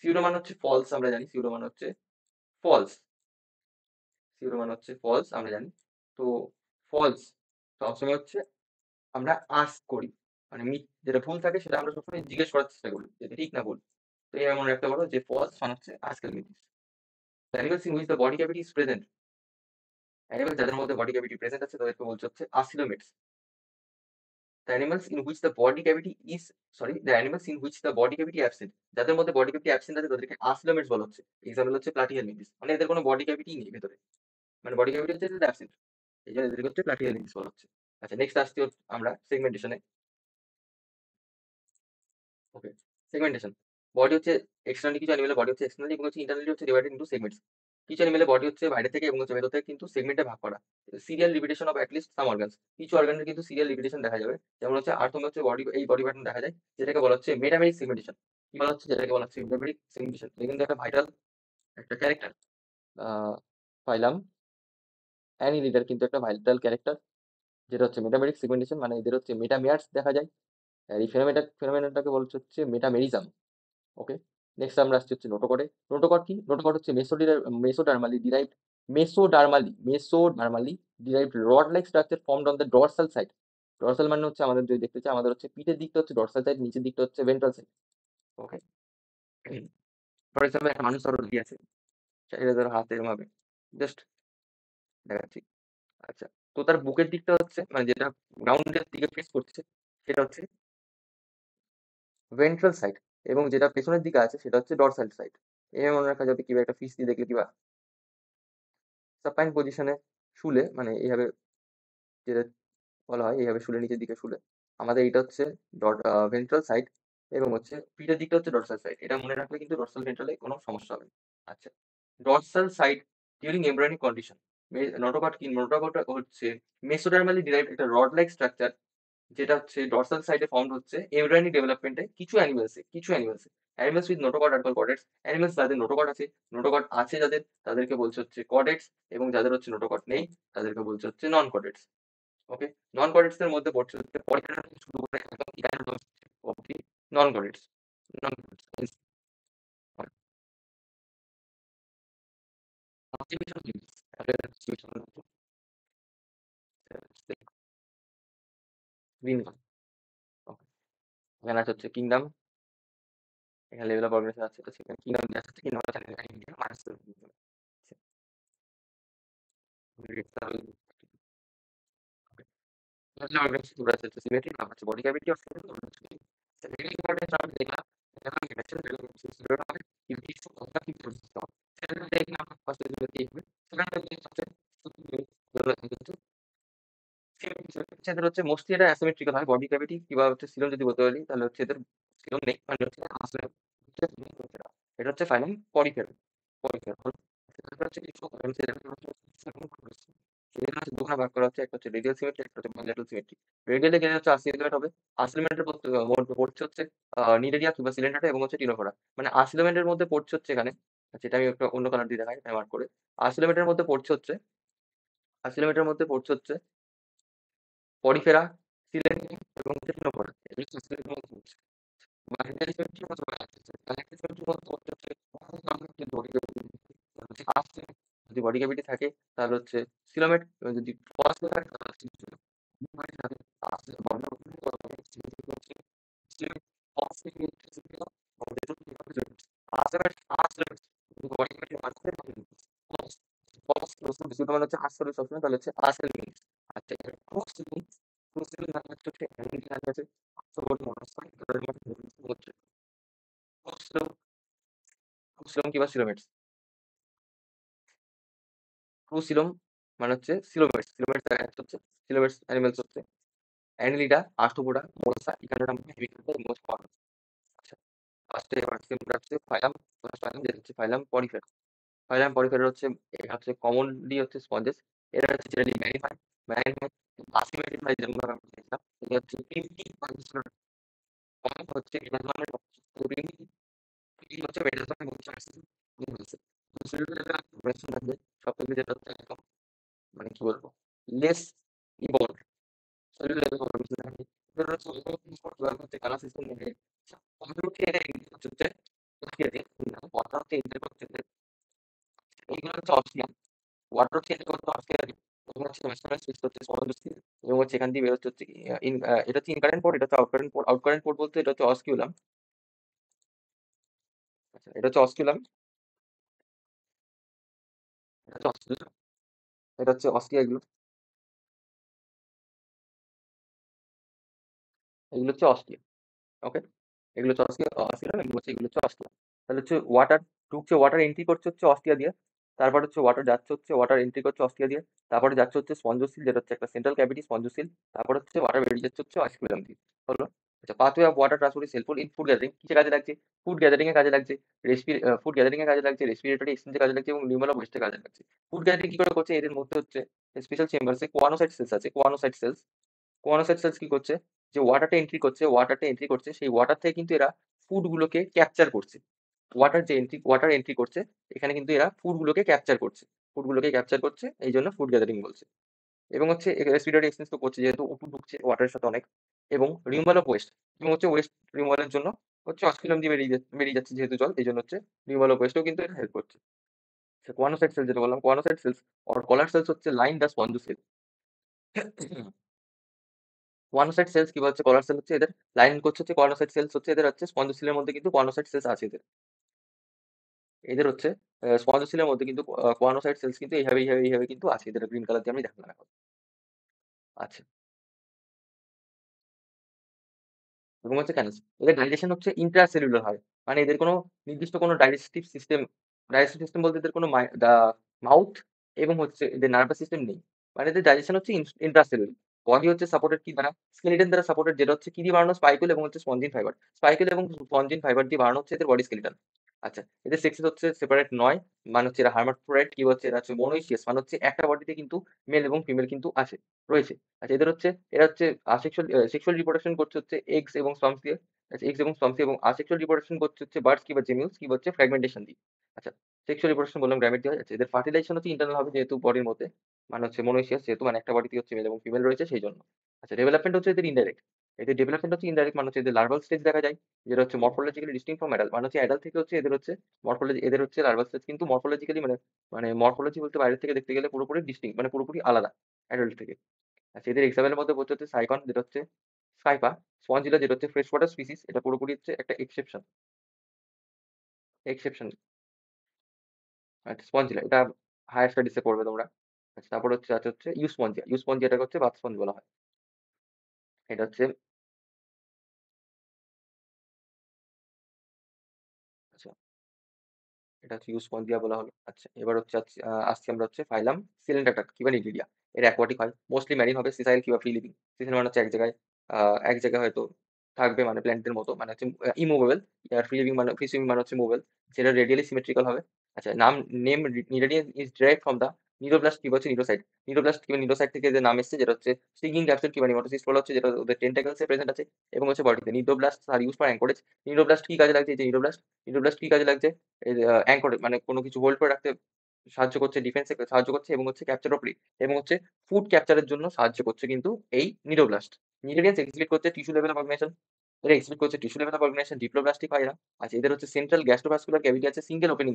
সিউডো মানে হচ্ছে ফলস, আমরা জানি সিউডো মানে হচ্ছে ফলস, সিউডো মানে হচ্ছে ফলস আমরা জানি। তো ফলস সবসময় হচ্ছে আমরা আস্ক করি, মানে যেটা ভুল থাকে সেটা আমরা সবসময় জিজ্ঞেস করার চেষ্টা করি যেটা ঠিক না ভুল। তো এই মনে রাখতে পারো যে ফলস মানে হচ্ছে Aschelminthes. Animals in which the body cavity is present, animal যাদের মধ্যে বডি ক্যাভিটি প্রেজেন্ট আছে তাদেরকে বলছে হচ্ছে আসিলোমেটস। The animals in which the body cavity is, the animals in which the body cavity absent, যাদের মধ্যে বডি ক্যাভিটি অ্যাবসেন্ট আছে তাদেরকে আসিলোমেটস বলা হচ্ছে। এক্সাম্পল হচ্ছে প্লাটিহেলমিনথিস, মানে এদের কোনো বডি ক্যাভিটি নেই ভেতরে, মানে বডি ক্যাভিটি হচ্ছে এদের অ্যাবসেন্ট, এই জন্য এদেরকে হচ্ছে প্লাটিহেলমিনথিস বলা হচ্ছে। আচ্ছা, নেক্সট আসছি আমরা সেগমেন্টেশনে। ওকে, সেগমেন্টেশন। বডি হচ্ছে এক্সটার্নালি, কিছু অ্যানিমেলের বডি হচ্ছে এক্সটার্নালি এবং হচ্ছে ইন্টারনালি হচ্ছে ডিভাইডেড ইনটু সেগমেন্টস। কিছু অ্যানিমেলের বডি হচ্ছে বাইরে থেকে এবং হচ্ছে ভেতর থেকে কিন্তু সেগমেন্টে ভাগ করা। Serial repetition of at least some organs, কিছু অর্গানের কিন্তু সিরিয়াল রিপিটেশন দেখা যাবে, যেমন হচ্ছে আর্থমে হচ্ছে এই বডি প্যাটার্ন দেখা যায়, যেটাকে বলা হচ্ছে মেটামেরিক সেগমেন্টেশন। কি বলা হচ্ছে? যেটাকে বলা হচ্ছে মেটামেরিক সেগমেন্টেশন। এটা কিন্তু একটা ভাইটাল একটা ক্যারেক্টার। ফাইলাম অ্যানিলিডার কিন্তু একটা ভাইটাল ক্যারেক্টার, যেটা হচ্ছে মেটামেরিক সেগমেন্টেশন, মানে এদের হচ্ছে মেটামেয়ার্স দেখা যায়। আর এই ফেনোমেননটাকে বলছে হচ্ছে মেটামেরিজম। ওকে, নেক্সট আমরা আসছি হচ্ছে নোটোকডে। নোটোকড কি? নোটোকড হচ্ছে mesodermally derived rod like structure formed on the dorsal side. Dorsal মানে হচ্ছে আমাদের যদি দেখতে চাই, আমাদের হচ্ছে পিঠের দিকটা হচ্ছে ডরসাল সাইড, নিচের দিকটা হচ্ছে ventral side. Okay, for example একটা মানুষ ধরো দাঁড়িয়ে আছে, এটা ধরো হাতে এরকম ভাবে জাস্ট দেখাচ্ছি। আচ্ছা, তো তার বুকের দিকটা হচ্ছে মানে যেটা গ্রাউন্ডের দিকে ফেস করছে সেটা হচ্ছে ভেন্ট্রাল সাইড, এবং যেটা পেছনের দিকে আছে সেটা হচ্ছে ডরসাল সাইড। এভাবে মনে রাখা যাবে, কিবা একটা ফিস দিয়ে দেখলে কিবা সাপাইন পজিশনে শুলে, মানে এইভাবে যেটা বলা হয়, এইভাবে শুলে, নিচের দিকে শুলে আমাদের এটা হচ্ছে ভেন্ট্রাল সাইড, এবং হচ্ছে পিঠের দিকটা হচ্ছে ডরসাল সাইড। এটা মনে রাখলে কিন্তু ডরসাল ভেন্ট্রালে কোনো সমস্যা হবে না। আচ্ছা, dorsal side during embryonic condition. Notochord কি? নোটোকট হচ্ছে মেসোডার্মালি ডিরাইভড একটা রড লাইক স্ট্রাকচার, যেটা হচ্ছে ডরসাল সাইডে ফর্ম হচ্ছে এমব্রায়োনিক ডেভেলপমেন্টে কিছু অ্যানিমেলসে। Animals with notochord are call chordates. Animals যাদের নোটোকট আছে যাদের, তাদেরকে বলছে হচ্ছে কডেটস, এবং যাদের হচ্ছে নোটোকট নেই তাদেরকে বলছে হচ্ছে নন কডেটস। ওকে, নন কডেটস এর মধ্যে পড়ছে হচ্ছে পলিকাটা থেকে শুরু করে একদম ইরানোডার্মাস অবধি নন কডেটস। নন কডেটস গ্রিন কালার। ওকে। এখানে আছে হচ্ছে কিংডম, এখানে লেভেল অফ অর্গানাইজেশন আছে, তো সেখানে কিংডম দেওয়া আছে, কিংডম আছে ইন্ডিয়া মাইনাস অর্গানাইজেশন দুটো আছে, সিমেট্রি নাম হচ্ছে body cavity of radial coordinate আমি দেখলাম, এখানে আমি দেখছি রেডিয়াল সিস্টেম হবে ইউটি কথা কি সিস্টেম সেটা দেখলাম ফার্স্ট যে হবে সেটা হচ্ছে এদের হচ্ছে মোস্টলি এটা অ্যাসিমেট্রিক্যাল হয় বডি ক্যাভিটি কিংবা হচ্ছে সিলম যদি বলতে পারি তাহলে হচ্ছে এদের সিলম নেই মানে হচ্ছে আসলে এটা হচ্ছে ফাইনাল পরিফের পরিফের হচ্ছে কিছু সেখানে হচ্ছে দুখানা ভাগ করা হচ্ছে, একটা হচ্ছে রেডিয়াল সিমেট্রি, একটা হচ্ছে বাইলেটারাল সিমেট্রি। রেডিয়ালে গেলে হচ্ছে 80 এলিমেন্ট হবে, 80 এলিমেন্টের মধ্যে পড়ছে হচ্ছে নিডেরিয়া কিংবা সিলেন্ডাটা এবং হচ্ছে টিনোফোরা। মানে 80 এলিমেন্টের মধ্যে পড়ছে হচ্ছে এখানে, যেটা আমি একটা অন্য কালার দিয়ে দেখাই মার্ক করে, 80 এলিমেন্টের মধ্যে পড়ছে হচ্ছে 80 এলিমেন্টের মধ্যে পড়ছে হচ্ছে পরিফেরা, সিলেন্ডার এবং হচ্ছে টিনোফোরা। এগুলো হচ্ছে 80 এলিমেন্টের মধ্যে পড়ছে। বাইনারি সিমেট্রি হচ্ছে বাইনারি সিমেট্রির মধ্যে পড়ছে হচ্ছে যদি বডি ক্যাভিটি থাকে তাহলে হচ্ছে সিলোমেট, যদি ফসফেট থাকে তাহলে হচ্ছে মানে হচ্ছে আর্টস সবসময় তাহলে হচ্ছে আর্টস আচ্ছা আছে কিংবা সিলোমেটস। ক্রুসিলম মানে হচ্ছে সিলোমেটস, সিলোমেটস হচ্ছে সিলোমেটস অ্যানিমেলস হচ্ছে annelida, arthropoda, mollusca, echinoderm, heavy most common. আচ্ছা, ফার্স্টে হচ্ছে ফাইলাম, ফাইলাম যেটা হচ্ছে ফাইলাম পরিফেরা। ফাইলাম পরিফেরা হচ্ছে এটা হচ্ছে কমনলি হচ্ছে স্পঞ্জেস, এরা হচ্ছে জেনারেলি ম্যানিফাই ম্যানিফাই আসিমেট্রিফাই যেমন ভাবে আমরা দেখলাম, এটা হচ্ছে প্রিমিটিভ কনডিশনাল কমন হচ্ছে এটা ধরনের প্রিমিটিভ হচ্ছে মেটাজম হচ্ছে সবথেকে যেটা হচ্ছে একদম মানে কি বলবো লেস ইভলভ সেলুলার অর্গানিজম এদের হচ্ছে হচ্ছে কালার সিস্টেম থেকে কম্পিউটার হচ্ছে ওয়াটার হচ্ছে ইন্টার করতে এইগুলো হচ্ছে অক্সিজেন ওয়াটার হচ্ছে ইন্টার করতে অক্সিজেন এবং হচ্ছে মেশারেন্স সিস্টেম হচ্ছে সলিড এবং হচ্ছে এখান দিয়ে বের হচ্ছে এটা হচ্ছে ইনকারেন্ট পোর্ট, এটা হচ্ছে আউটকারেন্ট পোর্ট বলতে এটা হচ্ছে অস্কিউলাম। আচ্ছা এটা হচ্ছে অস্কিউলাম, এটা হচ্ছে অস্কিউলাম, এটা হচ্ছে অস্কিয়া, এগুলো এগুলো হচ্ছে অস্কিয়া। ওকে, এগুলো হচ্ছে অস্কিয়া অস্কিয়া এগুলো হচ্ছে অস্কিয়া। তাহলে হচ্ছে ওয়াটার ঢুকছে, ওয়াটার এন্ট্রি করছে হচ্ছে অস্টিয়া দিয়ে, তারপর হচ্ছে ওয়াটার যাচ্ছে হচ্ছে ওয়াটার এন্ট্রি করছে অস্টিয়া দিয়ে, তারপরে যাচ্ছে হচ্ছে স্পঞ্জোসিল যেটা হচ্ছে একটা সেন্ট্রাল ক্যাভিটি স্পঞ্জোসিল, তারপর হচ্ছে ওয়াটার বেরিয়ে যাচ্ছে হচ্ছে অস্কিউলাম দিয়ে। হলো। আচ্ছা, pathway of water transport is helpful in food gathering, কিসে কাজে লাগছে? ফুড গ্যাদারিং এ কাজে লাগছে, ফুড গ্যাদারিং এ কাজে লাগছে, রেসপিরেটরি এক্সচেঞ্জে কাজে লাগছে এবং নিউমেল অফ ওয়েস্টে কাজে লাগছে। ফুড গ্যাদারিং কি করে করছে? এদের মধ্যে হচ্ছে স্পেশাল চেম্বারসে কোয়ানোসাইট সেলস আছে, কোয়ানোসাইট সেলস, কোয়ানোসাইট সেলস কি করছে? যে ওয়াটারটা এন্ট্রি করছে, ওয়াটারটা এন্ট্রি করছে, সেই ওয়াটার থেকে কিন্তু এরা ফুড গুলোকে ক্যাপচার করছে। ওয়াটার এন্ট্রি করছে, এখানে কিন্তু এরা ফুড গুলোকে ক্যাপচার করছে, ফুড গুলোকে ক্যাপচার করছে, এই জন্য ফুড গ্যাদারিং বলছে। এবং হচ্ছে রেসপিরেটরি এক্সচেঞ্জ তো করছে যেহেতু ওটু ঢুকছে ওয়াটারের সাথে অনেক, এবং রিমুভাল অফ ওয়েস্ট এবং হচ্ছে ওয়েস্ট রিমুভালের জন্য হচ্ছে অস্কিলাম দিয়ে বেরিয়ে যাচ্ছে যেহেতু জল, এই জন্য হচ্ছে রিমুভাল অফ ওয়েস্টও কিন্তু এটা হেল্প করছে। কোয়ানোসাইট সেল যেটা বললাম, choanocyte cells or collar cells হচ্ছে line the spongocoel. Choanocyte cells কি হচ্ছে কলার সেল হচ্ছে এদের লাইন করছে হচ্ছে কোয়ানোসাইট সেলস হচ্ছে এদের হচ্ছে স্পঞ্জোসিলের মধ্যে কিন্তু কোয়ানোসাইট সেলস আছে এদের, এদের হচ্ছে স্পঞ্জোসিলের মধ্যে কিন্তু কোয়ানোসাইট সেলস কিন্তু এইভাবে কিন্তু আছে, এদের গ্রিন কালার দিয়ে আমি দেখালাম এখন। আচ্ছা, এবং হচ্ছে কেন এদের ডাইজেশন হচ্ছে ইন্ট্রাসেলুলার হয়, মানে এদের কোনো নির্দিষ্ট কোনো ডাইজেস্টিভ সিস্টেম বলতে এদের কোনো মাউথ এবং হচ্ছে এদের নার্ভাস সিস্টেম নেই, মানে এদের ডাইজেশন হচ্ছে ইন্ট্রাসেলুলার। বডি হচ্ছে সাপোর্টেড কি দ্বারা? স্কেলিটন দ্বারা সাপোর্টেড, যেটা হচ্ছে কি দিয়ে বানানো? স্পাইকুল এবং হচ্ছে স্পঞ্জিন ফাইবার, স্পাইকুল এবং স্পঞ্জিন ফাইবার দিয়ে বানানো হচ্ছে এদের বডি স্কেলিটন। আচ্ছা, এদের সেক্সেস হচ্ছে সেপারেট নয়, মানে হচ্ছে এরা হার্মাফ্রোডাইট কি হচ্ছে এরা হচ্ছে মনোইশিয়াস, মানে হচ্ছে একটা বডিতে কিন্তু মেল এবং ফিমেল কিন্তু আছে রয়েছে। আচ্ছা, এরা হচ্ছে সেক্সুয়াল রিপ্রোডাকশন করছে হচ্ছে এগস এবং স্পার্মস দিয়ে। আচ্ছা, এগস এবং স্পার্মস দিয়ে, এবং আসেক্সুয়াল রিপ্রোডাকশন করছে হচ্ছে বার্ডস কিংবা জেমিউলস কি হচ্ছে ফ্র্যাগমেন্টেশন দিয়ে। আচ্ছা, সেক্সুয়াল রিপ্রোডাকশন বললাম গ্রামেট দিয়ে হয়। আচ্ছা, এদের ফার্টিলাইজেশন হচ্ছে ইন্টারনাল হবে যেহেতু বডির মধ্যে, মানে হচ্ছে মনোইশিয়াস যেহেতু, মানে একটা বডিতে হচ্ছে মেল এবং ফিমেল রয়েছে সেই জন্য। আচ্ছা, ডেভেলপমেন্ট হচ্ছে এদের ইনডাইরেক্ট, এদের ডেভেলপমেন্ট হচ্ছে ইনডাইরেক্ট, মানে হচ্ছে এদের লার্ভাল স্টেজ দেখা যায় যেটা হচ্ছে মরফোলজিক্যালি ডিস্টিংক্ট ফ্রম অ্যাডাল্ট, মানে হচ্ছে অ্যাডাল্ট থেকে হচ্ছে এদের হচ্ছে মরফোলজি, এদের হচ্ছে লার্ভাল স্টেজ কিন্তু মরফোলজিক্যালি মানে মানে মরফোলজি বলতে বাইরে থেকে দেখতে গেলে পুরোপুরি ডিস্টিংক্ট, মানে পুরোপুরি আলাদা অ্যাডাল্ট থেকে। আচ্ছা, এদের এক্সাম্পলের মধ্যে বলতে হচ্ছে সাইকন যেটা হচ্ছে স্কাইপা, স্পঞ্জিলা যেটা হচ্ছে ফ্রেশ ওয়াটার স্পিসিস, এটা পুরোপুরি হচ্ছে একটা এক্সেপশন। এক্সেপশন আচ্ছা, স্পঞ্জিলা এটা হায়ার স্টাডিজে পড়বে তোমরা। আচ্ছা, তারপর হচ্ছে ইউস্পঞ্জিয়া। ইউস্পঞ্জিয়াটাকে হচ্ছে বাথ স্পঞ্জ বলা হয়। এটা হচ্ছে আচ্ছা, এটা হচ্ছে ইউস্পঞ্জিয়া বলা হলো। আচ্ছা, এবার হচ্ছে আসছি আমরা হচ্ছে ফাইলাম সিলিন্ডারটা কিংবা নিডিলিয়া। এর অ্যাকোয়াটিক হয়, মোস্টলি ম্যারিন হবে, সিসাইল কিংবা ফ্রি লিভিং। সিসাইল মানে হচ্ছে এক জায়গায় হয়তো থাকবে, মানে প্ল্যান্টের মতো, মানে হচ্ছে ইমুভেবল। আর ফ্রি লিভিং মানে ফ্রি সুইমিং মানে হচ্ছে মুভেবল, যেটা রেডিয়ালি সিমেট্রিক্যাল হবে। আচ্ছা, name cnidarian is derived from the neuroblast কিংবা হচ্ছে নিউরোসাইট। নিউরোব্লাস্ট কিংবা নিউরোসাইট থেকে যে নাম এসেছে, যেটা হচ্ছে স্টিকিং ক্যাপসুল কিংবা নিউরোসিস হচ্ছে, যেটা ওদের টেন্টাকলসে প্রেজেন্ট আছে এবং হচ্ছে বডিতে। নিউরোব্লাস্ট আর ইউজ ফর অ্যাঙ্করেজ। নিউরোব্লাস্ট কি কাজে লাগছে? এই যে নিউরোব্লাস্ট কি কাজে লাগছে? অ্যাঙ্কর মানে কোনো কিছু হোল্ড করে রাখতে সাহায্য করছে, ডিফেন্সে সাহায্য করছে, এবং হচ্ছে ক্যাপচার অফ এবং হচ্ছে ফুড ক্যাপচারের জন্য সাহায্য করছে কিন্তু এই নিউরোব্লাস্ট। নিউরোডিয়ান্স এক্সিবিট করছে টিস্যু লেভেল অফ অর্গানাইজেশন। এরা এক্সিবিট করছে tissue level of organisation, diploblastic হয় এরা। আচ্ছা, এদের হচ্ছে সেন্ট্রাল গ্যাস্ট্রোভাস্কুলার ক্যাভিটি আছে সিঙ্গেল ওপেনিং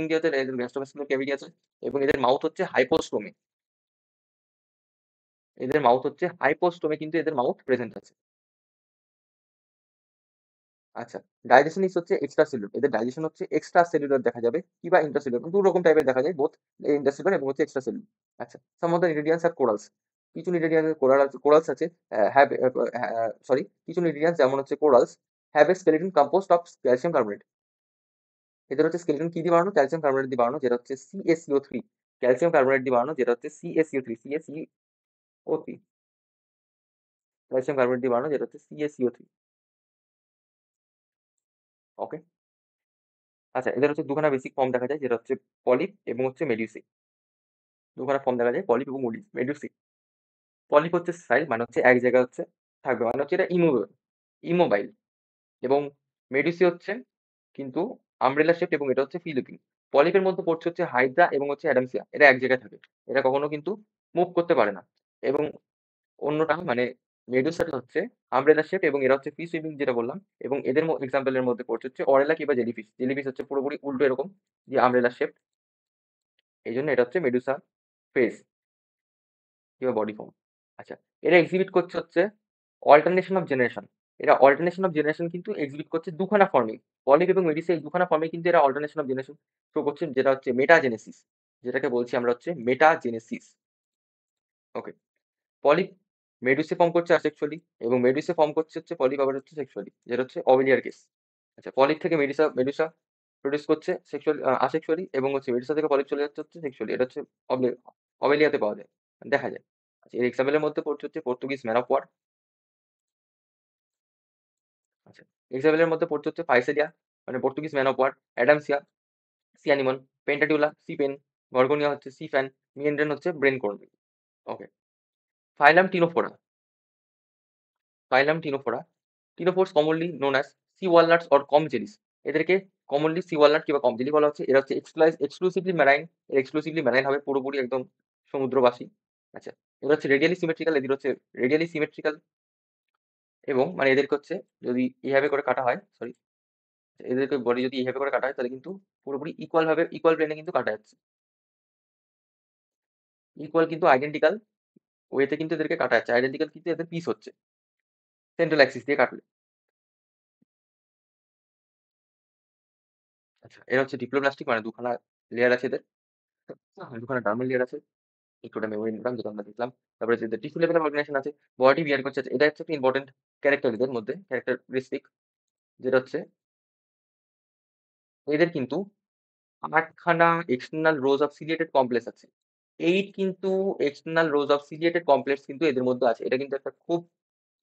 দিয়ে হচ্ছে এদের গ্যাস্ট্রোভাস্কুলার ক্যাভিটি আছে, এবং এদের মাউথ হচ্ছে হাইপোস্টোমে। এদের মাউথ হচ্ছে হাইপোস্টোমে, কিন্তু এদের মাউথ প্রেজেন্ট আছে। আচ্ছা, ডাইজেশন ইজ হচ্ছে এক্সট্রা সেলুলার। এদের ডাইজেশন হচ্ছে এক্সট্রা সেলুলার দেখা যাবে, কিংবা ইন্ট্রাসেলুলার, দু রকম টাইপের দেখা যায়, বোথ ইন্ট্রাসেলুলার এবং হচ্ছে এক্সট্রা সেলুলার। আচ্ছা, some of the ingredients are corals. কিছু ইনগ্রেডিয়েন্টস কোরালস আছে, হ্যাভ সরি, কিছু ইনগ্রেডিয়েন্টস যেমন হচ্ছে corals have a skeleton compost of calcium carbonate. এদের হচ্ছে স্কেলেটন কি দিয়ে বানানো? ক্যালসিয়াম কার্বনেট দিয়ে বানানো, যেটা হচ্ছে CaCO3। ক্যালসিয়াম কার্বনেট দিয়ে বানানো, যেটা হচ্ছে CaCO3। ক্যালসিয়াম কার্বনেট দিয়ে বানানো, যেটা হচ্ছে CaCO3। ওকে। আচ্ছা, এদের হচ্ছে দুখানা বেসিক ফর্ম দেখা যায়, যেটা হচ্ছে পলিপ এবং হচ্ছে মেডিউসি। দুখানা ফর্ম দেখা যায়, পলিপ এবং মেডুসি। পলিপ হচ্ছে সাইল, মানে হচ্ছে এক জায়গায় হচ্ছে থাকবে, মানে হচ্ছে এটা ইমোবাইল। এবং মেডুসি হচ্ছে কিন্তু আমব্রেলা শেপ, এবং এটা হচ্ছে ফিলিপিন। পলিপের মধ্যে পড়ছে হচ্ছে হাইড্রা এবং হচ্ছে অ্যাডামসিয়া। এরা এক জায়গায় থাকে, এরা কখনো কিন্তু মুভ করতে পারে না। এবং অন্যটা মানে মেডুসাটা হচ্ছে আমব্রেলা শেপ, এবং এরা হচ্ছে ফ্রি সুইমিং যেটা বললাম। এবং এদের এক্সাম্পলের মধ্যে পড়ছে হচ্ছে অরেলা কিংবা জেলিফিশ। জেলিফিশ হচ্ছে পুরোপুরি উল্টো এরকম, যে আমব্রেলা শেপ। এই জন্য এটা হচ্ছে মেডুসা ফেস কিংবা বডি ফর্ম। আচ্ছা, এরা এক্সিবিট করছে হচ্ছে অল্টারনেশন অফ জেনারেশন। এরা অল্টারনেশন অফ জেনারেশন কিন্তু এক্সিবিট করছে দুখানা ফর্মে। পলিপ এবং মেডিসে এই দুখানা ফর্মে কিন্তু এরা অল্টারনেশন অফ জেনারেশন শো করছে, যেটা হচ্ছে মেটাজেনেসিস, যেটাকে বলছি আমরা হচ্ছে মেটাজেনেসিস। ওকে। পলিপ মেডুসে ফর্ম করছে আসেক্সুয়ালি, এবং মেডুসে ফর্ম করছে হচ্ছে পলিপ আবার হচ্ছে সেক্সুয়ালি, যেটা হচ্ছে অবেলিয়ার কেস। আচ্ছা, পলিপ থেকে মেডুসা প্রডিউস করছে সেক্সুয়াল আসেক্সুয়ালি, এবং হচ্ছে মেডুসা থেকে পলিপ চলে যাচ্ছে হচ্ছে সেক্সুয়ালি। এটা হচ্ছে অবেলিয়াতে পাওয়া যায়, দেখা যায়। আচ্ছা, এর এক্সাম্পলের মধ্যে পড়ছে হচ্ছে পর্তুগিজ ম্যান অফ ওয়ার। আচ্ছা, এক্সাম্পলের মধ্যে পড়ছে হচ্ছে পাইসেলিয়া, মানে Portuguese man of war. Adamsia sea anemone. Pennatula sea pen. Gorgonia হচ্ছে সি ফ্যান। মিয়েন্ড্রেন হচ্ছে brain coral. Okay. Phylum Ctenophora. Phylum Ctenophora. Ctenophores commonly known as sea walnuts or comb jellies. এদেরকে কমনলি সি ওয়ালনাট কিংবা কম জেলি বলা হচ্ছে। এরা হচ্ছে এক্সক্লুসিভলি ম্যারাইন। এর এক্সক্লুসিভলি ম্যারাইন হবে, পুরোপুরি একদম সমুদ্রবাসী। আচ্ছা, এরা হচ্ছে রেডিয়ালি সিমেট্রিক্যাল। এদের হচ্ছে রেডিয়ালি সিমেট্রিক্যাল, এবং মানে এদেরকে হচ্ছে যদি এইভাবে করে কাটা হয়, সরি, এদেরকে বডি যদি এইভাবে করে কাটা হয়, তাহলে কিন্তু পুরোপুরি ইকুয়াল ভাবে, ইকুয়াল প্লেনে কিন্তু কাটা যাচ্ছে। ইকুয়াল কিন্তু আইডেন্টিক্যাল ওয়েতে কিন্তু এদেরকে কাটা যাচ্ছে, আইডেন্টিক্যাল কিন্তু এদের পিস হচ্ছে সেন্ট্রাল অ্যাক্সিস দিয়ে কাটলে। আচ্ছা, এরা হচ্ছে ডিপ্লোপ্লাস্টিক, মানে দুখানা লেয়ার আছে এদের। দুখানা ডার্মাল লেয়ার আছে, একটু ওটা মেমোরি নিলাম যেটা আমরা দেখলাম। তারপরে যে টিস্যু লেভেল অফ অর্গানাইজেশন আছে, বডি বিয়ার করছে। এটা হচ্ছে একটা ইম্পর্টেন্ট ক্যারেক্টার এদের মধ্যে, ক্যারেক্টারিস্টিক, যেটা হচ্ছে এদের কিন্তু ৮ খানা external rose of ciliated complex আছে। 8 কিন্তু external rose of ciliated complex কিন্তু এদের মধ্যে আছে। এটা কিন্তু একটা খুব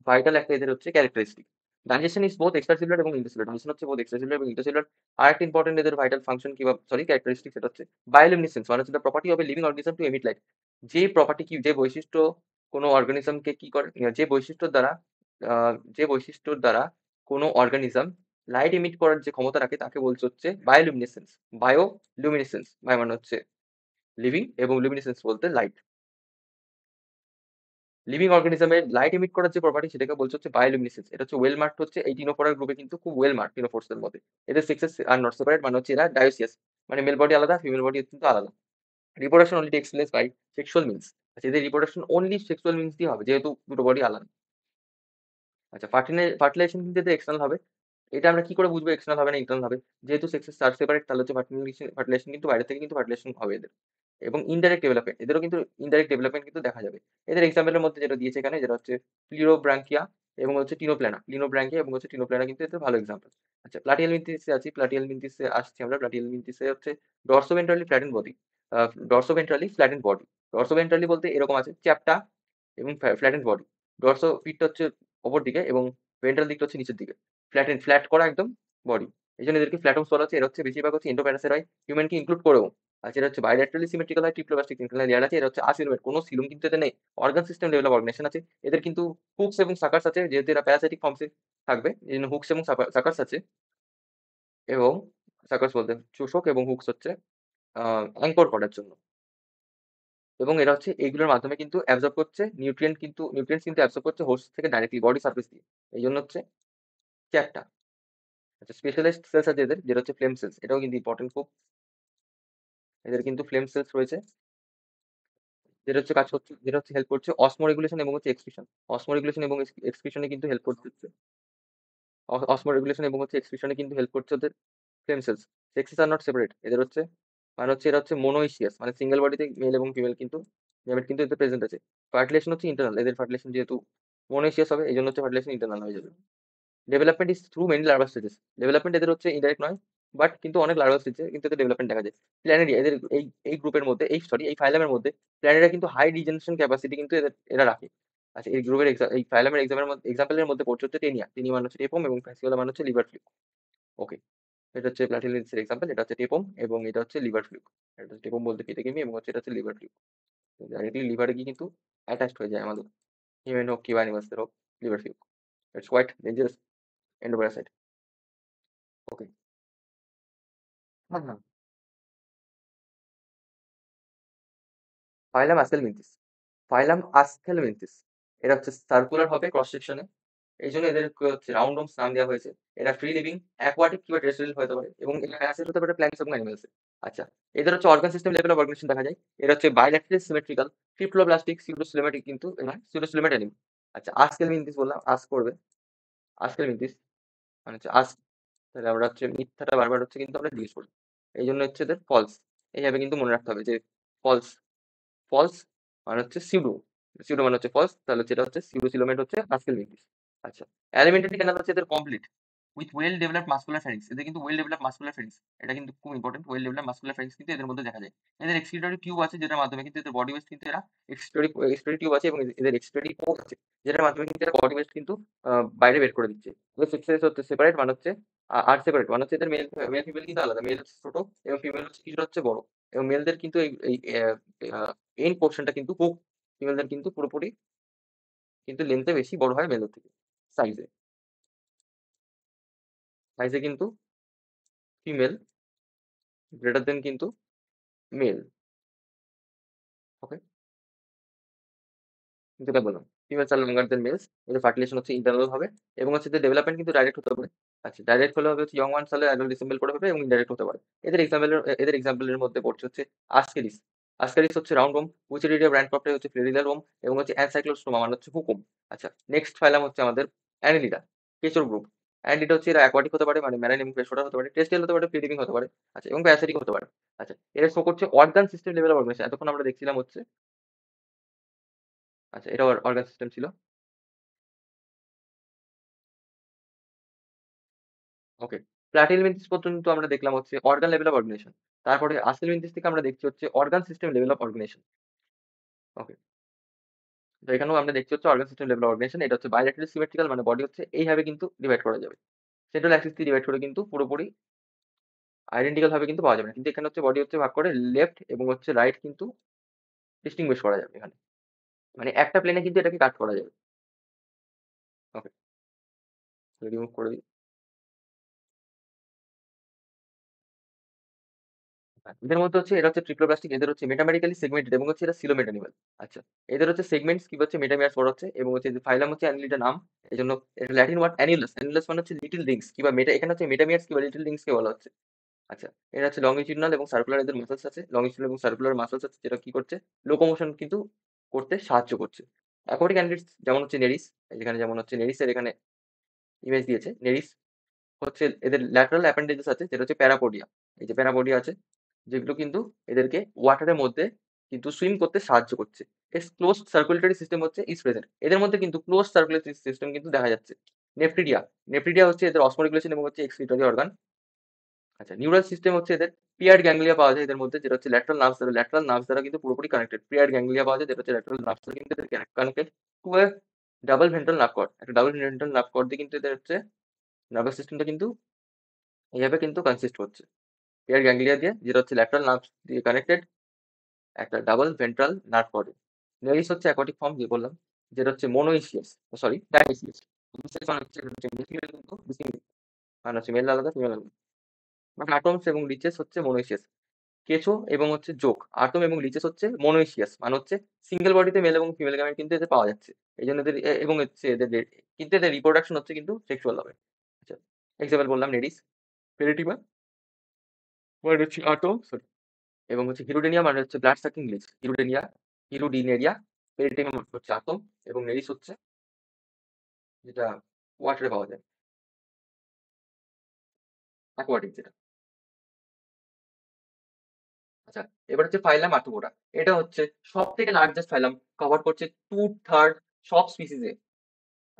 ভাইটাল একটা এদের হচ্ছে characteristic. Digestion is both extracellular এবং ইন্টারসেলুলার। ডাইজেশন হচ্ছে বোথ এক্সট্রাসেলুলার এবং ইন্টারসেলুলার। আরেকটা ইম্পর্টেন্ট এদের ভাইটাল ফাংশন কিংবা সরি ক্যারেক্টারিস্টিক, সেটা হচ্ছে বায়োলুমিনেসেন্স, মানে হচ্ছে the property of a living organism to emit light. যে প্রপার্টি কি, যে বৈশিষ্ট্য কোনো অর্গানিজমকে কি করে, যে বৈশিষ্ট্যর দ্বারা যে বৈশিষ্ট্যর দ্বারা কোনো অর্গানিজম লাইট এমিট করার যে ক্ষমতা রাখে, তাকে বলছে হচ্ছে বায়োলুমিনেসেন্স। বায়োলুমিনেসেন্স বাই মানে হচ্ছে লিভিং, এবং লুমিনেসেন্স বলতে লাইট। লিভিং অর্গানিজমের লাইট এমিট করার যে প্রপার্টি, সেটাকে বলছে হচ্ছে বায়োলুমিনেসেন্স। এটা হচ্ছে ওয়েল মার্কড, হচ্ছে এই টিনোফোরার গ্রুপে কিন্তু খুব ওয়েল মার্ক টিনোফোর্স এর মধ্যে। এদের সেক্সেস আর নট সেপারেট, মানে হচ্ছে এরা ডায়োসিয়াস, মানে মেল বডি আলাদা, ফিমেল বডি কিন্তু আলাদা। Reproduction only takes place by sexual means. আচ্ছা, এদের রিপ্রোডাকশন অনলি সেক্সুয়াল মিনস দিয়ে হবে, যেহেতু দুটো বডি আলাদা। আচ্ছা, ফার্টিলাইজেশন কিন্তু এদের এক্সটার্নাল হবে। এটা আমরা কি করে বুঝবো এক্সটার্নাল হবে না ইন্টারনাল হবে? যেহেতু সেক্সেস আর সেপারেট তাহলে হচ্ছে ফার্টিলাইজেশন কিন্তু বাইরে থেকে কিন্তু ফার্টিলাইজেশন হবে এদের। এবং ইনডাইরেক্ট ডেভেলপমেন্ট এদেরও কিন্তু ইনডাইরেক্ট ডেভেলপমেন্ট কিন্তু দেখা যাবে। এদের এক্সাম্পলের মধ্যে যেটা দিয়েছে এখানে যেটা হচ্ছে প্লিউরোব্রাঙ্কিয়া এবং হচ্ছে প্লিনোব্রাঙ্কিয়া এবং হচ্ছে টিনোপ্ল্যানা কিন্তু এদের ভালো এক্সাম্পল। আচ্ছা, প্লাটিহেলমিনথেসে আছি, প্লাটিহেলমিনথেসে আসছি আমরা। প্লাটিহেলমিনথেসে হচ্ছে dorsoventrally flattened body. Dorsoventrally flattened body. Dorsoventrally বলতে এরকম আছে চ্যাপ্টা এবং ফ্ল্যাটেন্ড বডি। ডরসো পিঠটা হচ্ছে ওপর দিকে এবং ভেন্ট্রাল দিকটা হচ্ছে নিচের দিকে। ফ্ল্যাট করা একদম বডি। এই জন্য এদেরকে ফ্ল্যাটমস বলা হচ্ছে। এরা হচ্ছে বেশিরভাগ হচ্ছে এন্ডোপ্যারাসাইট, হিউম্যানকে ইনক্লুড করেও। আর যেটা হচ্ছে বাইল্যাট্রালি সিমেট্রিক্যাল হয়, ট্রিপ্লোপ্লাস্টিক সিঙ্ক্রোনাল লেয়ার আছে। এরা হচ্ছে আসিলোমেট, কোনো সিলুম কিন্তু এদের নেই। Organ system level of organisation আছে। এদের কিন্তু হুকস এবং সাকার্স আছে, যেহেতু এরা প্যারাসাইটিক ফর্মসে থাকবে এই জন্য হুকস এবং সাকার্স আছে। এবং সাকার্স বলতে চোষক এবং হুকস হচ্ছে অ্যাঙ্কর করার জন্য। এবং এরা হচ্ছে এইগুলোর মাধ্যমে কিন্তু অ্যাবজর্ব করছে নিউট্রিয়েন্টস কিন্তু অ্যাবজর্ব করছে হোস্ট থেকে ডাইরেক্টলি বডি সার্ফেস দিয়ে। এই জন্য হচ্ছে চ্যাপ্টা। আচ্ছা, স্পেশালাইজড সেলস আছে এদের, যেটা হচ্ছে ফ্লেম সেলস। এটাও কিন্তু ইম্পর্টেন্ট খুব। এদের কিন্তু ফ্লেম সেলস রয়েছে, যেটা হচ্ছে হেল্প করছে অসমো রেগুলেশন এবং হচ্ছে এক্সক্রিশন। অসমো রেগুলেশন এবং এক্সক্রিশনে কিন্তু হেল্প করছে হচ্ছে অসমো রেগুলেশন এবং হচ্ছে এক্সক্রিশনে কিন্তু হেল্প করছে ওদের flame cells. Sexes are not separate. এদের হচ্ছে মানে হচ্ছে এরা হচ্ছে মোনোইসিয়াস, মানে সিঙ্গেল বডিতে মেল এবং ফিমেল কিন্তু গ্যামেট কিন্তু এদের প্রেজেন্ট আছে। ফার্টিলাইজেশন হচ্ছে ইন্টারনাল। এদের ফার্টিলাইজেশন যেহেতু মোনোইসিয়াস হবে এই জন্য হচ্ছে ফার্টিলাইজেশন ইন্টারনাল হয়ে যাবে। Development is through many larval stages. Development এদের হচ্ছে ইনডাইরেক্ট নয়, বাট কিন্তু অনেক লার্ভাল স্টেজে কিন্তু এদের ডেভেলপমেন্ট দেখা যায়। প্ল্যানেরিয়া এদের এই গ্রুপের মধ্যে, এই ফাইলামের মধ্যে প্ল্যানেরিয়া কিন্তু হাই রিজেনারেশন ক্যাপাসিটি কিন্তু এরা রাখে। আচ্ছা, এই গ্রুপের এই ফাইলামের এক্সাম্পলের মধ্যে পড়ছে হচ্ছে টেনিয়া। টেনিয়া মানে হচ্ছে টেপম এবং ফ্যাসিওলা মানে হচ্ছে লিভার ফ্লুক। ওকে, এটা হচ্ছে প্লাটিহেলমিনথেসের এক্সাম্পল। এটা হচ্ছে টেপম এবং এটা হচ্ছে লিভার ফ্লুক। এটা হচ্ছে টেপম বলতে পেটেকেমি এবং হচ্ছে এটা হচ্ছে লিভার ফ্লুক। ডাইরেক্টলি লিভারে গিয়ে কিন্তু অ্যাটাচড হয়ে যায় আমাদের, হিউম্যান হোক কিংবা অ্যানিমালসের হোক liver fluke. It's quite dangerous endoparasite. Okay. হ্যাঁ, হ্যাঁ। ফাইলাম আসকেলমিনথিস। ফাইলাম আসকেলমিনথিস। এরা হচ্ছে সার্কুলার হবে ক্রস সেকশনে। এই জন্য এদেরকে হচ্ছে রাউন্ডমস নাম দেওয়া হয়েছে। এরা ফ্রি লিভিং, অ্যাকোয়াটিক কিংবা টেরেস্ট্রিয়াল হতে পারে এবং এরা প্যারাসাইট হতে পারে প্ল্যান্টস এবং অ্যানিমালস। আচ্ছা, এদের হচ্ছে organ system level of organisation দেখা যায়। এরা হচ্ছে বাইল্যাট্রালি সিমেট্রিক্যাল, ট্রিপ্লোপ্লাস্টিক, সিউডোসিলেমাটিক কিন্তু এরা সিউডোসিলেমাট অ্যানিমাল। আচ্ছা, আসকেলমিনথিস বললাম, করবে। আসকেলমিনথিস মানে হচ্ছে তাহলে আমরা হচ্ছে মিথ্যাটা বারবার হচ্ছে কিন্তু আমরা জিজ্ঞেস করি। এই জন্য হচ্ছে এদের ফলস। এইভাবে কিন্তু মনে রাখতে হবে যে ফলস। ফলস মানে হচ্ছে সিউডো। সিউডো মানে হচ্ছে ফলস, তাহলে হচ্ছে এটা হচ্ছে সিউডোসিলোমেট হচ্ছে আজকের মেথিস। আচ্ছা, অ্যালিমেন্টারি ক্যানাল হচ্ছে এদের complete with well developed muscular ফ্যারিংস। এদের কিন্তু ওয়েল ডেভেলপড মাসকুলার ফ্যারিংস, এটা কিন্তু খুব ইম্পর্টেন্ট। ওয়েল ডেভেলপড মাসকুলার ফ্যারিংস কিন্তু এদের মধ্যে দেখা যায়। এদের এক্সক্রিটরি টিউব আছে যেটার মাধ্যমে কিন্তু এদের বডি ওয়েস্ট কিন্তু এরা এক্সক্রিটরি টিউব আছে এবং এদের এক্সক্রিটরি পোর্ট আছে যেটার মাধ্যমে কিন্তু এরা বডি ওয়েস্ট কিন্তু বাইরে বের করে দিচ্ছে। এদের সেক্সেস হচ্ছে সেপারেট মানে হচ্ছে আর সেপারেট মানে হচ্ছে এদের মেল ফিমেল কিন্তু আলাদা। মেল হচ্ছে ছোট এবং ফিমেল হচ্ছে কিছুটা হচ্ছে বড়। এবং মেলদের কিন্তু এই এন্ড পোর্শনটা কিন্তু হুক, ফিমেলদের কিন্তু পুরোপুরি কিন্তু লেন্থে বেশি বড় হয় মেলের থেকে। সাইজে সাইজে কিন্তু ফিমেল গ্রেটার দেন কিন্তু মেল। ওকে, যেটা বললাম ফিমেলস আর লঙ্গার দেন মেলস। এদের ফার্টিলাইজেশন হচ্ছে ইন্টারনাল হবে এবং হচ্ছে এদের ডেভেলপমেন্ট কিন্তু ডাইরেক্ট হতে পারে। আচ্ছা, ডাইরেক্ট হলে হবে হচ্ছে ইয়ং ওয়ান সালে অ্যাডাল্ট ডিসেম্বল করে হবে এবং ইনডাইরেক্ট হতে পারে। এদের এক্সাম্পলের মধ্যে পড়ছে হচ্ছে আসকেরিস। আসকেরিস হচ্ছে রাউন্ড হোম, উইচিডিডিয়া ব্র্যান্ড ক্রপটা হচ্ছে ফ্লেরিলার হোম এবং হচ্ছে অ্যানসাইক্লোস্টোমা মানে হচ্ছে হুকুম। আচ্ছা, নেক্সট ফাইলাম হচ্ছে আমাদের অ্যানিলিডা, কেঁচোর গ্রুপ। অ্যান্ড হচ্ছে এরা অ্যাকোয়াটিক হতে পারে মানে ম্যারাইন এবং ফ্রেশ ওয়াটার হতে পারে, টেরেস্ট্রিয়াল হতে পারে, ফ্রি লিভিং হতে পারে। আচ্ছা, এবং প্যারাসিটিক হতে পারে। আচ্ছা, এরা শো করছে organ system level of organisation. এতক্ষণ আমরা দেখছিলাম হচ্ছে আচ্ছা এটা অর্গান সিস্টেম ছিল। ওকে, প্লাটিহেলমিনথেস পর্যন্ত আমরা দেখলাম হচ্ছে অর্গান লেভেল অফ অর্গানাইজেশন। তারপরে আসকেলমিনথেস থেকে আমরা দেখছি হচ্ছে organ system level of organisation. Okay, তো এখানেও আমরা দেখছি হচ্ছে organ system level of organisation. এটা হচ্ছে বাইল্যাটারালি সিমেট্রিক্যাল মানে বডি হচ্ছে এইভাবে কিন্তু ডিভাইড করা যাবে। সেন্ট্রাল অ্যাক্সিস দিয়ে ডিভাইড করে কিন্তু পুরোপুরি আইডেন্টিক্যাল ভাবে কিন্তু পাওয়া যাবে না। কিন্তু এখানে হচ্ছে বডি হচ্ছে ভাগ করে লেফট এবং হচ্ছে রাইট কিন্তু ডিস্টিংগুইশ করা যাবে এখানে। মানে একটা প্লেনে কিন্তু এটাকে কাট করা যাবে। ওকে, রিমুভ করে দিই। হ্যাঁ, এদের মধ্যে হচ্ছে এরা হচ্ছে ট্রিপ্লোপ্লাস্টিক। এদের হচ্ছে মেটামেরিক্যালি সেগমেন্টেড এবং হচ্ছে এরা সিলোমেট অ্যানিমাল। আচ্ছা, এদের হচ্ছে সেগমেন্টস কি হচ্ছে মেটামিয়াস বড় হচ্ছে এবং হচ্ছে ফাইলাম হচ্ছে অ্যানিলিডা নাম। এই জন্য এটা ল্যাটিন ওয়ার্ড অ্যানিলাস। অ্যানিলাস মানে হচ্ছে লিটল রিংস কিংবা এখানে হচ্ছে মেটামিয়াস কিংবা লিটল রিংস কে বলা হচ্ছে। আচ্ছা, এরা হচ্ছে লংগিটিউডনাল এবং সার্কুলার এদের মাসলস আছে। লংগিটিউডনাল এবং সার্কুলার মাসলস আছে যেটা কি করছে লোকোমোশন কিন্তু করতে সাহায্য করছে। অ্যাকোয়াটিক অ্যানিলিডস যেমন হচ্ছে নেরিস, যেখানে যেমন হচ্ছে নেরিসের এখানে ইমেজ দিয়েছে। নেরিস হচ্ছে এদের ল্যাটারাল অ্যাপেন্ডেজেস আছে যেটা হচ্ছে প্যারাপোডিয়া। এই যে প্যারাপোডিয়া আছে যেগুলো কিন্তু এদেরকে ওয়াটারের মধ্যে কিন্তু সুইম করতে সাহায্য করছে। এর ক্লোজড সার্কুলেটরি সিস্টেম হচ্ছে ইজ প্রেজেন্ট। এদের মধ্যে কিন্তু ক্লোজ সার্কুলেটরি সিস্টেম কিন্তু দেখা যাচ্ছে। নেফ্রিডিয়া, নেফ্রিডিয়া হচ্ছে এদের অসমোরেগুলেশন এবং হচ্ছে এক্সক্রিটরি অর্গান। আচ্ছা, নিউরাল সিস্টেম হচ্ছে এদের পিয়ার্ড গ্যাংলিয়া পাওয়া যায় এদের মধ্যে যেটা হচ্ছে ল্যাটারাল নার্ভস দ্বারা কিন্তু পুরোপুরি কানেক্টেড। পিয়ার্ড গ্যাংলিয়া পাওয়া যায় যেটা হচ্ছে ল্যাটারাল নার্ভস দ্বারা কিন্তু এদের connected to a double ventral nerve cord. একটা ডাবল ভেন্ট্রাল নার্ভ কর্ড দিয়ে কিন্তু এদের হচ্ছে নার্ভাস সিস্টেমটা কিন্তু এইভাবে কিন্তু কনসিস্ট করছে। পিয়ার গ্যাংলিয়া দিয়ে যেটা হচ্ছে ল্যাটারাল নার্ভ দিয়ে কানেক্টেড একটা ডাবল ভেন্ট্রাল নার্ভ কর্ডে। নেরিস হচ্ছে অ্যাকোয়াটিক ফর্ম দিয়ে বললাম যেটা হচ্ছে মোনোইসিয়াস, সরি ডাইসিয়াস। মানে হচ্ছে এটা হচ্ছে মেল কিন্তু মানে হচ্ছে মেল আলাদা ফিমেল আলাদা। মানে আটমস এবং লিচেস হচ্ছে মোনোইসিয়াস। কেঁচো এবং হচ্ছে জোক, আটম এবং লিচেস হচ্ছে মোনোইসিয়াস মানে হচ্ছে সিঙ্গেল বডিতে মেল এবং ফিমেল গ্যামেট কিন্তু এদের পাওয়া যাচ্ছে। এই জন্য এদের এবং হচ্ছে এদের কিন্তু এদের রিপ্রোডাকশন হচ্ছে কিন্তু সেক্সুয়াল হবে। আচ্ছা, এক্সাম্পল বললাম নেরিস, পেরিটিমা মানে হচ্ছে আটম, এবং হচ্ছে হিরোডেনিয়া মানে হচ্ছে ব্লাড সাকিং লিচ। হিরোডিনেরিয়া, পেরিটিমাম হচ্ছে আতম, এবং নেরিস হচ্ছে যেটা ওয়াটারে পাওয়া যায়, অ্যাকোয়াটিক যেটা। আচ্ছা, এবার হচ্ছে ফাইলাম আর্থ্রোপোডা। এটা হচ্ছে সব থেকে লার্জেস্ট ফাইলাম, কভার করছে 2/3 সব স্পিসিসে।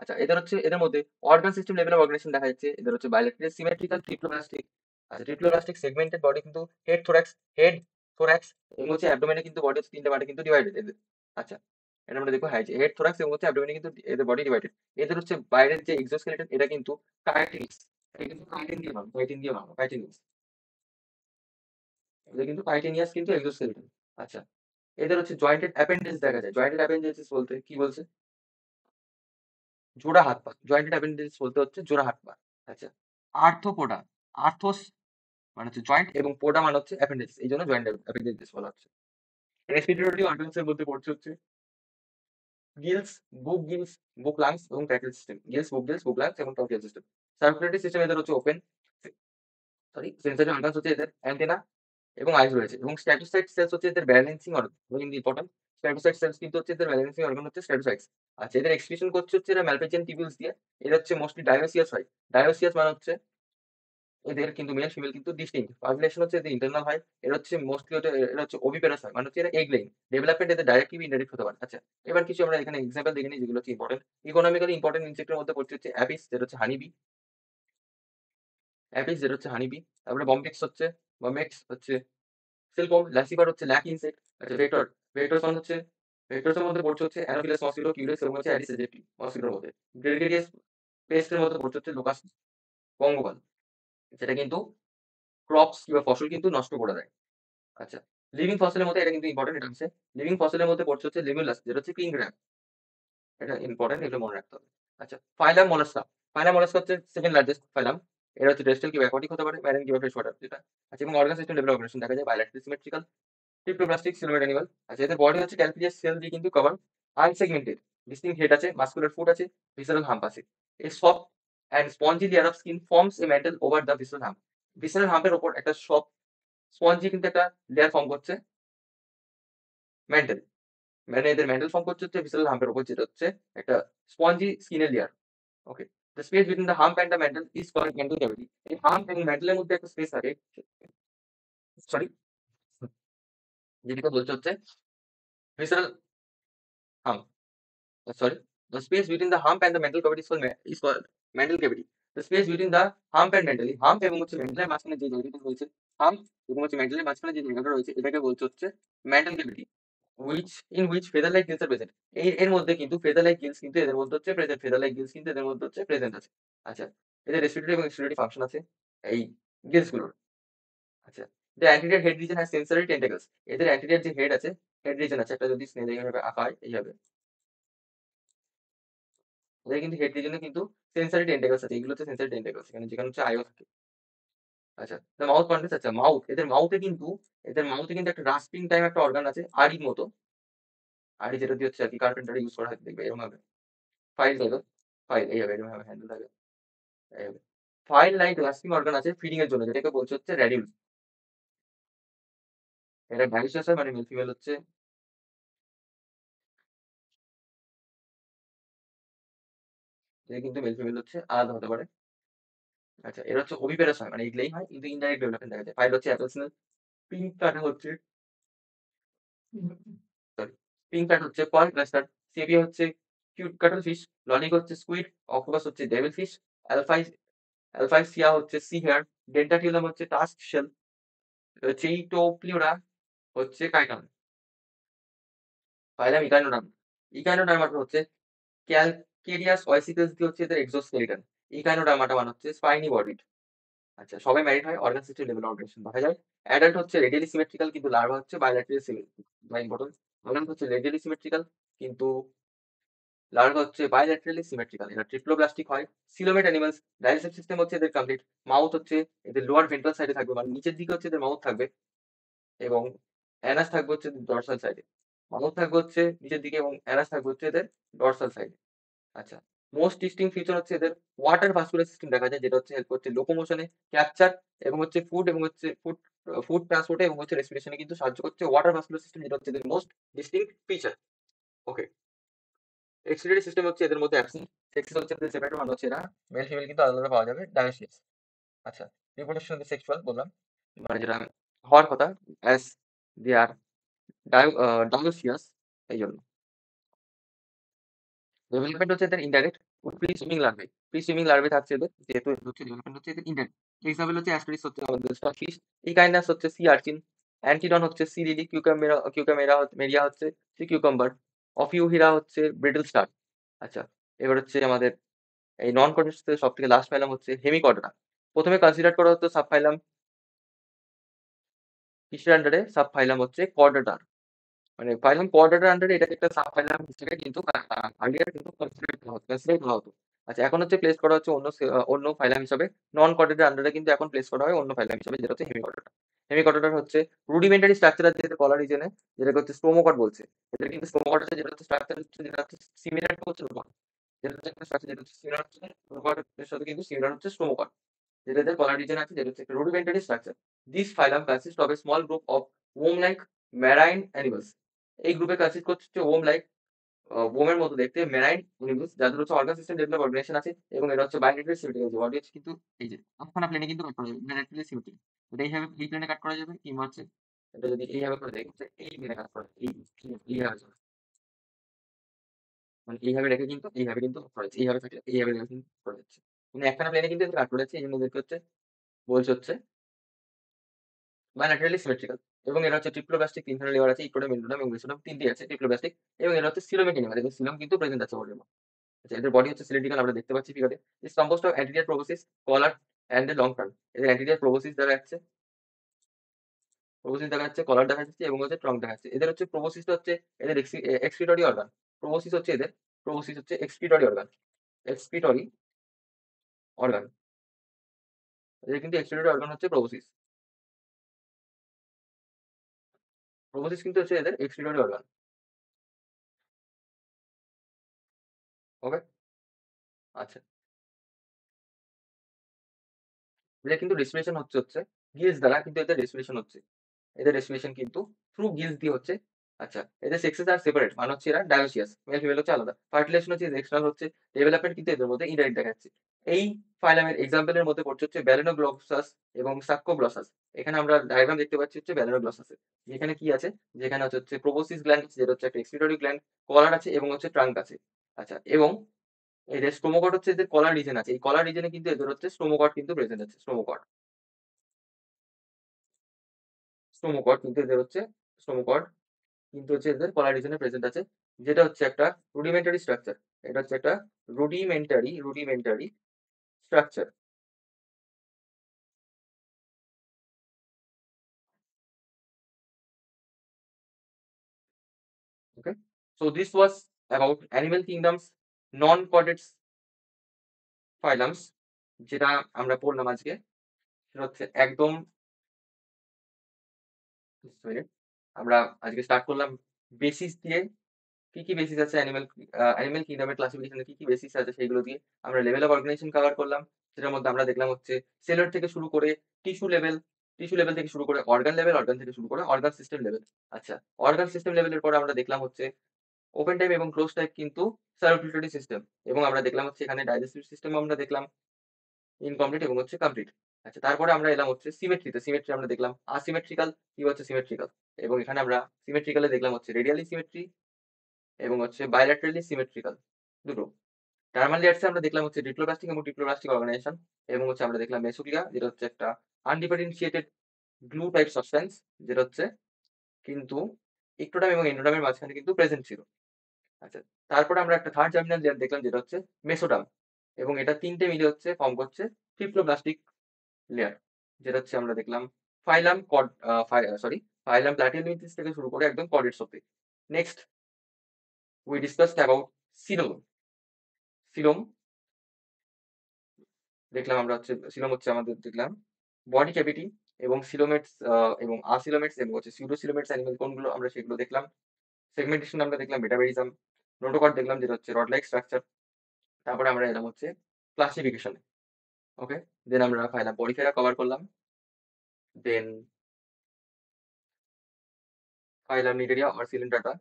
আচ্ছা, এদের মধ্যে organ system level of organisation দেখা যাচ্ছে। এদের হচ্ছে বায়োলেট্রিয়াল, সিমেট্রিক্যাল, ট্রিপ্লোপ্লাস্টিক। আচ্ছা, ট্রিপ্লোপ্লাস্টিক সেগমেন্টেড বডি কিন্তু হেড থোরাক্স এবং হচ্ছে অ্যাবডোমেনে কিন্তু বডি হচ্ছে 3টে পার্টে কিন্তু ডিভাইডেড এদের। আচ্ছা, এটা আমরা দেখবো হ্যাঁ যে হেড থোরাক্স এবং হচ্ছে অ্যাবডোমেনে কিন্তু এদের বডি ডিভাইডেড। এদের হচ্ছে বাইরের যে এক্সোস্কেলেটন এটা কিন্তু কাইটিনিস। এটা কিন্তু কাইটিনিয়াস। এটা কিন্তু কাইটিনিয়াস কিন্তু এক্সোস্কেলেটন। আচ্ছা, এদের হচ্ছে জয়েন্টেড অ্যাপেন্ডেজ দেখা যায়। জয়েন্টেড অ্যাপেন্ডেজেস বলতে কি বলছে? জোড়া হাত পা। জয়েন্টেড অ্যাপেন্ডেজ বলতে হচ্ছে জোড়া হাত পা। আচ্ছা, আর্থ্রোপোডা, আর্থোস মানে হচ্ছে জয়েন্ট এবং পোডা মানে হচ্ছে অ্যাপেন্ডেজ, এই জন্য জয়েন্ট অ্যাপেন্ডেজ বলা হচ্ছে। রেসপিরেটরি অর্গানস এর মধ্যে পড়ছে হচ্ছে গিলস, বুক লাংস এবং ট্র্যাকিয়াল সিস্টেম। বুক লাংস এবং ট্র্যাকিয়াল সিস্টেম। সার্কুলেটরি সিস্টেম এদের হচ্ছে ওপেন, সেন্সরি অর্গানস হচ্ছে এদের অ্যান্টেনা এবং আইস রয়েছে, এবং স্ট্যাটোসাইট সেলস হচ্ছে এদের balancing organ, very important. Statocyte cells কিন্তু হচ্ছে এদের ব্যালেন্সিং অর্গান হচ্ছে স্ট্যাটোসাইটস। আচ্ছা, এদের এক্সক্রিশন করছে হচ্ছে এরা ম্যালপেজিয়ান টিবিউলস দিয়ে। এরা হচ্ছে মোস্টলি ডায়োসিয়াস হয়। ডায়োসিয়াস মানে হচ্ছে এদের কিন্তু মেল ফিমেল কিন্তু ডিস্টিংক্ট। পাবলিকেশন হচ্ছে এদের ইন্টারনাল হয়। এরা হচ্ছে মোস্টলি এরা হচ্ছে ওভিপেরাস হয় মানে হচ্ছে এরা এগ লেইং। ডেভেলপমেন্ট এদের ডাইরেক্টলি ইনডাইরেক্ট হতে পারে। আচ্ছা, এবার কিছু আমরা এখানে এক্সাম্পল দেখে নিই যেগুলো হচ্ছে ইম্পর্টেন্ট। ইকোনমিক্যালি ইম্পর্টেন্ট ইনসেক্টের মধ্যে পড়ছে হচ্ছে অ্যাপিস যেটা হচ্ছে হানি বি। অ্যাপিস যেটা হচ্ছে হানি বি। তারপরে বম্বেক্স হচ্ছে সিলকম। ল্যাসিভার হচ্ছে ল্যাক ইনসেক্ট। আচ্ছা, ভেক্টরস মানে হচ্ছে ভেক্টরস এর মধ্যে পড়ছে হচ্ছে অ্যানোফিলাস মসকিটো, কিউলেক্স এবং হচ্ছে অ্যাডিস এজেক্টিভ মসকিটোর মধ্যে। গ্রেগেরিয়াস পেস্টের মধ্যে পড়ছে হচ্ছে লোকাস পঙ্গপাল, যেটা কিন্তু ক্রপস কিংবা ফসল কিন্তু নষ্ট করে দেয়। আচ্ছা, লিভিং ফসিলের মধ্যে এটা কিন্তু ইম্পর্টেন্ট, এটা হচ্ছে লিভিং ফসিলের মধ্যে পড়ছে হচ্ছে লিমুলাস যেটা হচ্ছে কিং ক্র্যাব। এটা ইম্পর্টেন্ট, এগুলো মনে রাখতে হবে। আচ্ছা, ফাইলাম মোলাস্কা। ফাইলাম মোলাস্কা হচ্ছে সেকেন্ড লার্জেস্ট ফাইলাম। এটা হচ্ছে টেরেস্ট্রিয়াল কিংবা অ্যাকোয়াটিক হতে পারে, ম্যারিন কিংবা ফ্রেশ ওয়াটার যেটা। আচ্ছা, এবং অর্গান সিস্টেম লেভেল অর্গানাইজেশন দেখা যায় বায়োল্যাট্রাল, সিমেট্রিক্যাল, ট্রিপ্লোপ্লাস্টিক, সিলোমেট অ্যানিমাল। আচ্ছা, এদের বডি হচ্ছে ক্যালকুলিয়াস সেল দিয়ে কিন্তু কভার, আনসেগমেন্টেড, ডিস্টিংক্ট হেড আছে, মাস্কুলার ফুট আছে, ভিসারাল হাম্প আছে। এই soft and spongy layer of skin forms a mantle over the visceral hump. Visceral হাম্পের উপর একটা সফট স্পঞ্জি কিন্তু একটা লেয়ার ফর্ম করছে, ম্যান্টেল। মানে এদের ম্যান্টেল ফর্ম করছে হচ্ছে ভিসারাল হাম্পের উপর যেটা হচ্ছে একটা স্পঞ্জি স্কিনের layer. Okay, the space between the hump and the mantle is called mantle cavity. এই হাম্প এবং ম্যান্টেলের মধ্যে একটা স্পেস থাকে, সরি, যেটাকে বলছে হচ্ছে visceral hump. Sorry, the space between the hump and the mental cavity is called mental cavity. The space between the hump and mental, hump এবং হচ্ছে mental এর মাঝখানে যে জায়গাটা রয়েছে, hump এবং হচ্ছে mental এর মাঝখানে যে জায়গাটা রয়েছে এটাকে বলছে হচ্ছে mental cavity, which feather like gills are present. এর মধ্যে কিন্তু feather like gills কিন্তু এদের মধ্যে হচ্ছে প্রেজেন্ট, feather like gills কিন্তু এদের মধ্যে হচ্ছে প্রেজেন্ট আছে। আচ্ছা, এদের রেসপিরেটরি এবং এক্সপিরেটরি ফাংশন আছে এই গিলস গুলোর। আচ্ছা, the anterior head region has sensory tentacles. এদের anterior যে হেড আছে, হেড রিজন আছে, একটা যদি স্নেল এইভাবে আঁকা হয় এইভাবে, এদের কিন্তু হেড রিজনে কিন্তু সেন্সরি টেন্টাকলস আছে। এগুলো হচ্ছে সেন্সরি টেন্টাকলস, এখানে যেখানে হচ্ছে আইও থাকে। আচ্ছা, দ্য মাউথ কন্টেন্টস। আচ্ছা, এদের মাউথে কিন্তু একটা রাস্পিং টাইম একটা অর্গান আছে আড়ির মতো। আড়ি যেটা দিয়ে হচ্ছে আর কি কার্পেন্টারে ইউজ করা হয়, দেখবে এরকম হবে ফাইল টাইপের। ফাইল এইভাবে এরকম ভাবে হ্যান্ডেল থাকে এইভাবে। ফাইল লাইক রাস্পিং অর্গান আছে ফিডিং এর জন্য, যেটাকে বলছে হচ্ছে র্যাডিউল। এটা ডাইজেস্ট হয় মানে মেল ফিমেল হচ্ছে এটা কিন্তু মেল ফিমেল হচ্ছে আলাদা হতে পারে। আচ্ছা, এর হচ্ছে ওভিপ্যারাস হয়, মানে এগুলাই হয় কিন্তু ইনডাইরেক্ট ডেভেলপমেন্ট দেখা যায়। ফাইল হচ্ছে অ্যাপেলসিনাল, পিঙ্ক কার্টল হচ্ছে সরি পিঙ্ক কার্টল হচ্ছে পার্ল ক্লাস্টার, সেপিয়া হচ্ছে কিউট কাটল ফিশ, লনিক হচ্ছে স্কুইড, অক্টোপাস হচ্ছে ডেভিল ফিশ, অ্যালফাই অ্যালফাইসিয়া হচ্ছে সি হেয়ার, ডেন্টাটিউলাম হচ্ছে টাস্ক শেল, চেইটোপ্লিউরা হচ্ছে কাইটন। ফাইলাম ইকাইনোডার্ম। ইকাইনোডার্মাটা হচ্ছে ক্যালকেরিয়াস ওয়াইসিকলস দিয়ে হচ্ছে এদের এক্সোস্কেলিটন। ইকাইনোডার্মাটা মানে হচ্ছে স্পাইনি বডিড। আচ্ছা, সবাই ম্যারিড হয়, অর্গান সিস্টেম লেভেল অর্গানাইজেশন দেখা যায়। অ্যাডাল্ট হচ্ছে রেডিয়ালি সিমেট্রিক্যাল কিন্তু লার্ভা হচ্ছে বায়োল্যাট্রালি সিমেট্রিক্যাল। Very important. অর্গান হচ্ছে রেডিয়ালি সিমেট্রিক্যাল কিন্তু লার্ভা হচ্ছে বায়োল্যাট্রালি সিমেট্রিক্যাল। এরা ট্রিপ্লোব্লাস্টিক হয়। সিলোমেট অ্যানিমালস ডাইজেস্টিভ সিস্টেম হচ্ছে এদের কমপ্লিট। মাউথ হচ্ছে এদের লোয়ার ভেন্ট্রাল সাইডে থাকবে, মানে নিচের দিকে হচ্ছে এদের মাউথ থাকবে, এবং অ্যানাস থাকবে হচ্ছে ডরসাল সাইডে। মাউথ থাকবে হচ্ছে নিচের দিকে এবং অ্যানাস থাকবে হচ্ছে এদের ডরসাল সাইডে। আচ্ছা, মোস্ট ডিস্টিং ফিচার হচ্ছে এদের ওয়াটার ভাস্কুলার সিস্টেম দেখা যায়, যেটা হচ্ছে হেল্প করছে লোকোমোশনে, ক্যাপচার এবং হচ্ছে ফুড এবং হচ্ছে ফুড ফুড ট্রান্সপোর্টে এবং হচ্ছে রেসপিরেশনে কিন্তু সাহায্য করছে ওয়াটার ভাস্কুলার সিস্টেম, যেটা হচ্ছে এদের মোস্ট ডিস্টিং ফিচার। ওকে, এক্সক্রিটরি সিস্টেম হচ্ছে এদের মধ্যে অ্যাবসেন্ট। সেক্সেস হচ্ছে এদের সেপারেট, মানে হচ্ছে এরা মেল ফিমেল কিন্তু আলাদা আলাদা পাওয়া যাবে, ডায়োসিয়াস। আচ্ছা, রিপ্রোডাকশন হচ্ছে সেক্সুয়াল বললাম, মানে যেটা হওয়ার কথা, অ্যাজ দে আর ডায়োসিয়াস, এই জন্য। ডেভেলপমেন্ট হচ্ছে এদের indirect, pre swimming larvae. Pre swimming larvae থাকছে এদের, যেহেতু এদের হচ্ছে ডেভেলপমেন্ট হচ্ছে এদের ইনডাইরেক্ট। এক্সাম্পল হচ্ছে অ্যাস্টেরিস হচ্ছে আমাদের স্টারফিশ, ইকাইনাস হচ্ছে সি আর্চিন, অ্যান্টিডন হচ্ছে সি লিলি, কিউকামেরা মেরিয়া হচ্ছে সি কিউকাম্বার, অফিউহিরা হচ্ছে ব্রিটল স্টার। আচ্ছা, এবার হচ্ছে আমাদের এই নন কর্ডেটস সব থেকে লাস্ট ফাইলাম হচ্ছে হেমিকর্ডরা। প্রথমে কনসিডার করা হতো সাব ফাইলাম কিসের আন্ডারে, সাব ফাইলাম হচ্ছে কর্ডাটা, মানে ফাইলাম কোয়াড্রেটার আন্ডারে এটাকে একটা সাব ফাইলাম হিসেবে কিন্তু আর্লিয়ার কিন্তু কনসিডার করা হতো। আচ্ছা, এখন হচ্ছে প্লেস করা হচ্ছে অন্য ফাইলাম হিসাবে, নন কোয়াড্রেটার আন্ডারে কিন্তু এখন প্লেস করা হয় অন্য ফাইলাম হিসাবে, যেটা হচ্ছে হেমিকর্ডাটা। হেমিকর্ডাটার হচ্ছে রুডিমেন্টারি স্ট্রাকচার আছে যেটা কলার রিজনে, যেটাকে হচ্ছে স্টোমোকট বলছে। এটা কিন্তু স্টোমোকট আছে, যেটা হচ্ছে স্ট্রাকচার হচ্ছে, যেটা হচ্ছে সিমিলার টু হচ্ছে রোবট। যেটা হচ্ছে একটা স্ট্রাকচার যেটা হচ্ছে সিমিলার হচ্ছে রোবটের সাথে কিন্তু সিমিলার হচ্ছে স্টোমোকট, যেটা যে কলার রিজন আছে, যেটা হচ্ছে একটা rudimentary structure. This phylum consist of a small group of worm like marine animals. এই গ্রুপে কনসিস্ট করছে হচ্ছে ওম লাইক, ওমের মতো দেখতে মেরাইন অ্যানিমালস, যাদের হচ্ছে অর্গান সিস্টেম ডেভেলপ অর্গানাইজেশন আছে, এবং এরা হচ্ছে বাইরেটরি সিমেট্রিক আছে। বডি হচ্ছে কিন্তু এই যে আপনার প্লেনে কিন্তু কাট করা যাবে, বাইরেটরি সিমেট্রিক। এটা এইভাবে এই প্লেনে কাট করা যাবে, কিংবা হচ্ছে এটা যদি এইভাবে করে দেখে হচ্ছে এই প্লেনে কাট করা যায়, এইভাবে যাবে। মানে এইভাবে রেখে কিন্তু এইভাবে কিন্তু করা যাচ্ছে, এইভাবে থাকলে এইভাবে রেখে কিন্তু করা যাচ্ছে। মানে একখানা প্লেনে কিন্তু কাট করা যাচ্ছে, এই জন্য দেখতে হচ্ছে বলছে হচ্ছে bilaterally symmetrical, এবং এরা হচ্ছে ট্রিপ্লোব্লাস্টিক তিনখানা লেয়ার আছে, ইকোডার্ম, এন্ডোডার্ম এবং মেসোডার্ম, তিনটি আছে ট্রিপ্লোব্লাস্টিক, এবং এরা হচ্ছে সিলোমেট অ্যানিমাল, এবং সিলোম কিন্তু প্রেজেন্ট আছে বডির মধ্যে। আচ্ছা, এদের বডি হচ্ছে সিলিন্ড্রিক্যাল, আমরা দেখতে পাচ্ছি ফিগারে। Is composed of anterior proboscis, collar and a long trunk. এদের অ্যান্টেরিয়র প্রোবসিস দেখা যাচ্ছে, কলার দেখা যাচ্ছে এবং হচ্ছে ট্রাঙ্ক দেখা যাচ্ছে। এদের হচ্ছে প্রোবসিসটা হচ্ছে এদের এক্সক্রিটরি অর্গান। প্রোবসিস হচ্ছে এদের, প্রোবসিস হচ্ছে এক্সক্রিটরি অর্গান, এক্সক্রিটরি অর্গান। এদের কিন্তু এক্সক্রিটরি অর্গান হচ্ছে প্রোবসিস। প্রোবসিস কিন্তু হচ্ছে এদের এক্সক্রিটরি অর্গান। ওকে, আচ্ছা, এদের কিন্তু রেসপিরেশন হচ্ছে গিলস দ্বারা, কিন্তু এদের রেসপিরেশন হচ্ছে, এদের রেসপিরেশন কিন্তু থ্রু গিলস দিয়ে হচ্ছে। আচ্ছা, এদের সেক্সেস আর সেপারেট, মানে হচ্ছে এরা ডায়োসিয়াস, মেল ফিমেল হচ্ছে আলাদা। ফার্টিলাইজেশন হচ্ছে এক্সটার্নাল হচ্ছে, ডেভেলপমেন্ট কিন্তু এদের মধ্যে ইনডাইরেক্ট দেখা যাচ্ছে। এই ফাইলামের এক্সাম্পলের মধ্যে পড়ছে হচ্ছে ব্যালেনোগ্লসাস এবং সাক্কোগ্লসাস। এখানে আমরা ডায়াগ্রাম দেখতে পাচ্ছি হচ্ছে ব্যালেনোগ্লসাসের, যেখানে কি আছে, যেখানে হচ্ছে প্রোবোসিস গ্ল্যান্ড, যেটা হচ্ছে একটা এক্সক্রিটরি গ্ল্যান্ড, কলার আছে এবং হচ্ছে ট্রাঙ্ক আছে। আচ্ছা, এবং এদের স্টোমোকট হচ্ছে এদের কলার রিজন আছে, এই কলার রিজনে কিন্তু এদের হচ্ছে স্টোমোকট কিন্তু প্রেজেন্ট আছে। স্টোমোকট, স্টোমোকট কিন্তু এদের হচ্ছে, স্টোমোকট কিন্তু হচ্ছে এদের কলার রিজনে প্রেজেন্ট আছে, যেটা হচ্ছে একটা রুডিমেন্টারি স্ট্রাকচার। এটা হচ্ছে একটা rudimentary structure. Okay, so this was about animal kingdoms, non chordates phylums, যেটা আমরা পড়লাম আজকে। সেটা হচ্ছে একদম, just a minute, আমরা আজকে স্টার্ট করলাম বেসিস দিয়ে। কি কি বেসিস আছে অ্যানিমাল কিংডমের ক্লাসিফিকেশনে, কি কি বেসিস আছে সেইগুলো দিয়ে আমরা লেভেল অফ অর্গানাইজেশন কভার করলাম। সেটার মধ্যে আমরা দেখলাম হচ্ছে সেলুলার থেকে শুরু করে টিস্যু লেভেল, টিস্যু লেভেল থেকে শুরু করে অর্গান লেভেল, অর্গান থেকে শুরু করে অর্গান সিস্টেম লেভেল। আচ্ছা, অর্গান সিস্টেম লেভেলের পরে আমরা দেখলাম হচ্ছে ওপেন টাইপ এবং ক্লোজ টাইপ কিন্তু সার্কুলেটরি সিস্টেম, এবং আমরা দেখলাম হচ্ছে এখানে ডাইজেস্টিভ সিস্টেম আমরা দেখলাম ইনকমপ্লিট এবং হচ্ছে কমপ্লিট। আচ্ছা, তারপরে আমরা এলাম হচ্ছে সিমেট্রিতে। সিমেট্রি আমরা দেখলাম আসিমেট্রিক্যাল, কি হচ্ছে সিমেট্রিক্যাল, এবং এখানে আমরা সিমেট্রিক্যালে দেখলাম হচ্ছে রেডিয়ালি সিমেট্রি এবং হচ্ছে বাইল্যাটারালি সিমেট্রিক্যাল দুটো। টার্মাল লেয়ার্সে আমরা দেখলাম হচ্ছে ডিপ্লোপ্লাস্টিক এবং ডিপ্লোপ্লাস্টিক অর্গানাইজেশন, এবং হচ্ছে আমরা দেখলাম মেসোগ্লিয়া, যেটা হচ্ছে একটা আনডিফারেন্সিয়েটেড গ্লু টাইপ সাবস্টেন্স, যেটা হচ্ছে কিন্তু ইক্টোডার্ম এবং এন্ডোডার্মের মাঝখানে কিন্তু প্রেজেন্ট ছিল। আচ্ছা, তারপরে আমরা একটা থার্ড জার্মিনাল লেয়ার দেখলাম, যেটা হচ্ছে মেসোডার্ম, এবং এটা তিনটে মিলে হচ্ছে ফর্ম করছে ট্রিপ্লোপ্লাস্টিক লেয়ার, যেটা হচ্ছে আমরা দেখলাম ফাইলাম কড, সরি, ফাইলাম প্লাটিহেলমিনথেস থেকে শুরু করে একদম কর্ডেটস অব্দি। Next we discussed about coelom. Coelom দেখলাম আমরা হচ্ছে, সিলোম হচ্ছে আমাদের দেখলাম বডি ক্যাভিটি, এবং সিলোমেটস এবং আসিলোমেটস এবং হচ্ছে সিউডোসিলোমেটস অ্যানিমেল কোনগুলো আমরা সেগুলো দেখলাম। সেগমেন্টেশন আমরা দেখলাম মেটামেরিজম। নোটোকর্ড দেখলাম, যেটা হচ্ছে রড লাইক স্ট্রাকচার। তারপরে আমরা এলাম হচ্ছে ক্লাসিফিকেশনে। ওকে, দেন আমরা ফাইলাম পরিফেরা কভার করলাম, দেন ফাইলাম নিডেরিয়া অর সিলিন্ডারটা।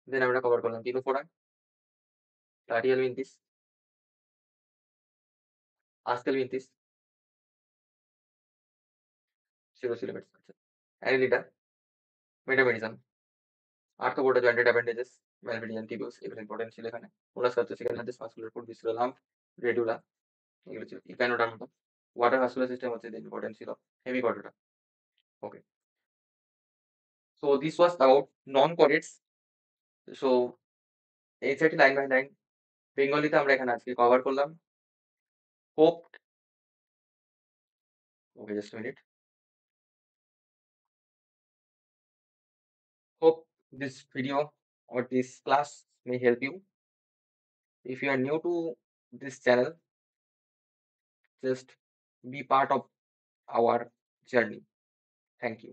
দেন আমরা কভার করলাম কিনোফোরা, প্লাটিহেলমিনথেস, আস্কেলমিনথেস, সিউডোসিলোমেটস। আচ্ছা, Annelida, metamerism, Arthropoda jointed appendages, Malpighian tubules, এগুলো ইম্পর্টেন্ট ছিল এখানে। মোলাস্কা হচ্ছে সিকেনহান্থেস, muscular foot, visceral hump, radula, এগুলো ছিল। ইকানোডার মতো ওয়াটার ভাস্কুলার সিস্টেম হচ্ছে ইম্পর্টেন্ট ছিল, Hemichordata. Okay, so this was about non chordates. So NCERT line by line বেঙ্গলিতে আমরা এখানে আজকে কভার করলাম। Hope, okay just minute, hope this video or this class may help you. If you are new to this channel, just be part of our journey. Thank you.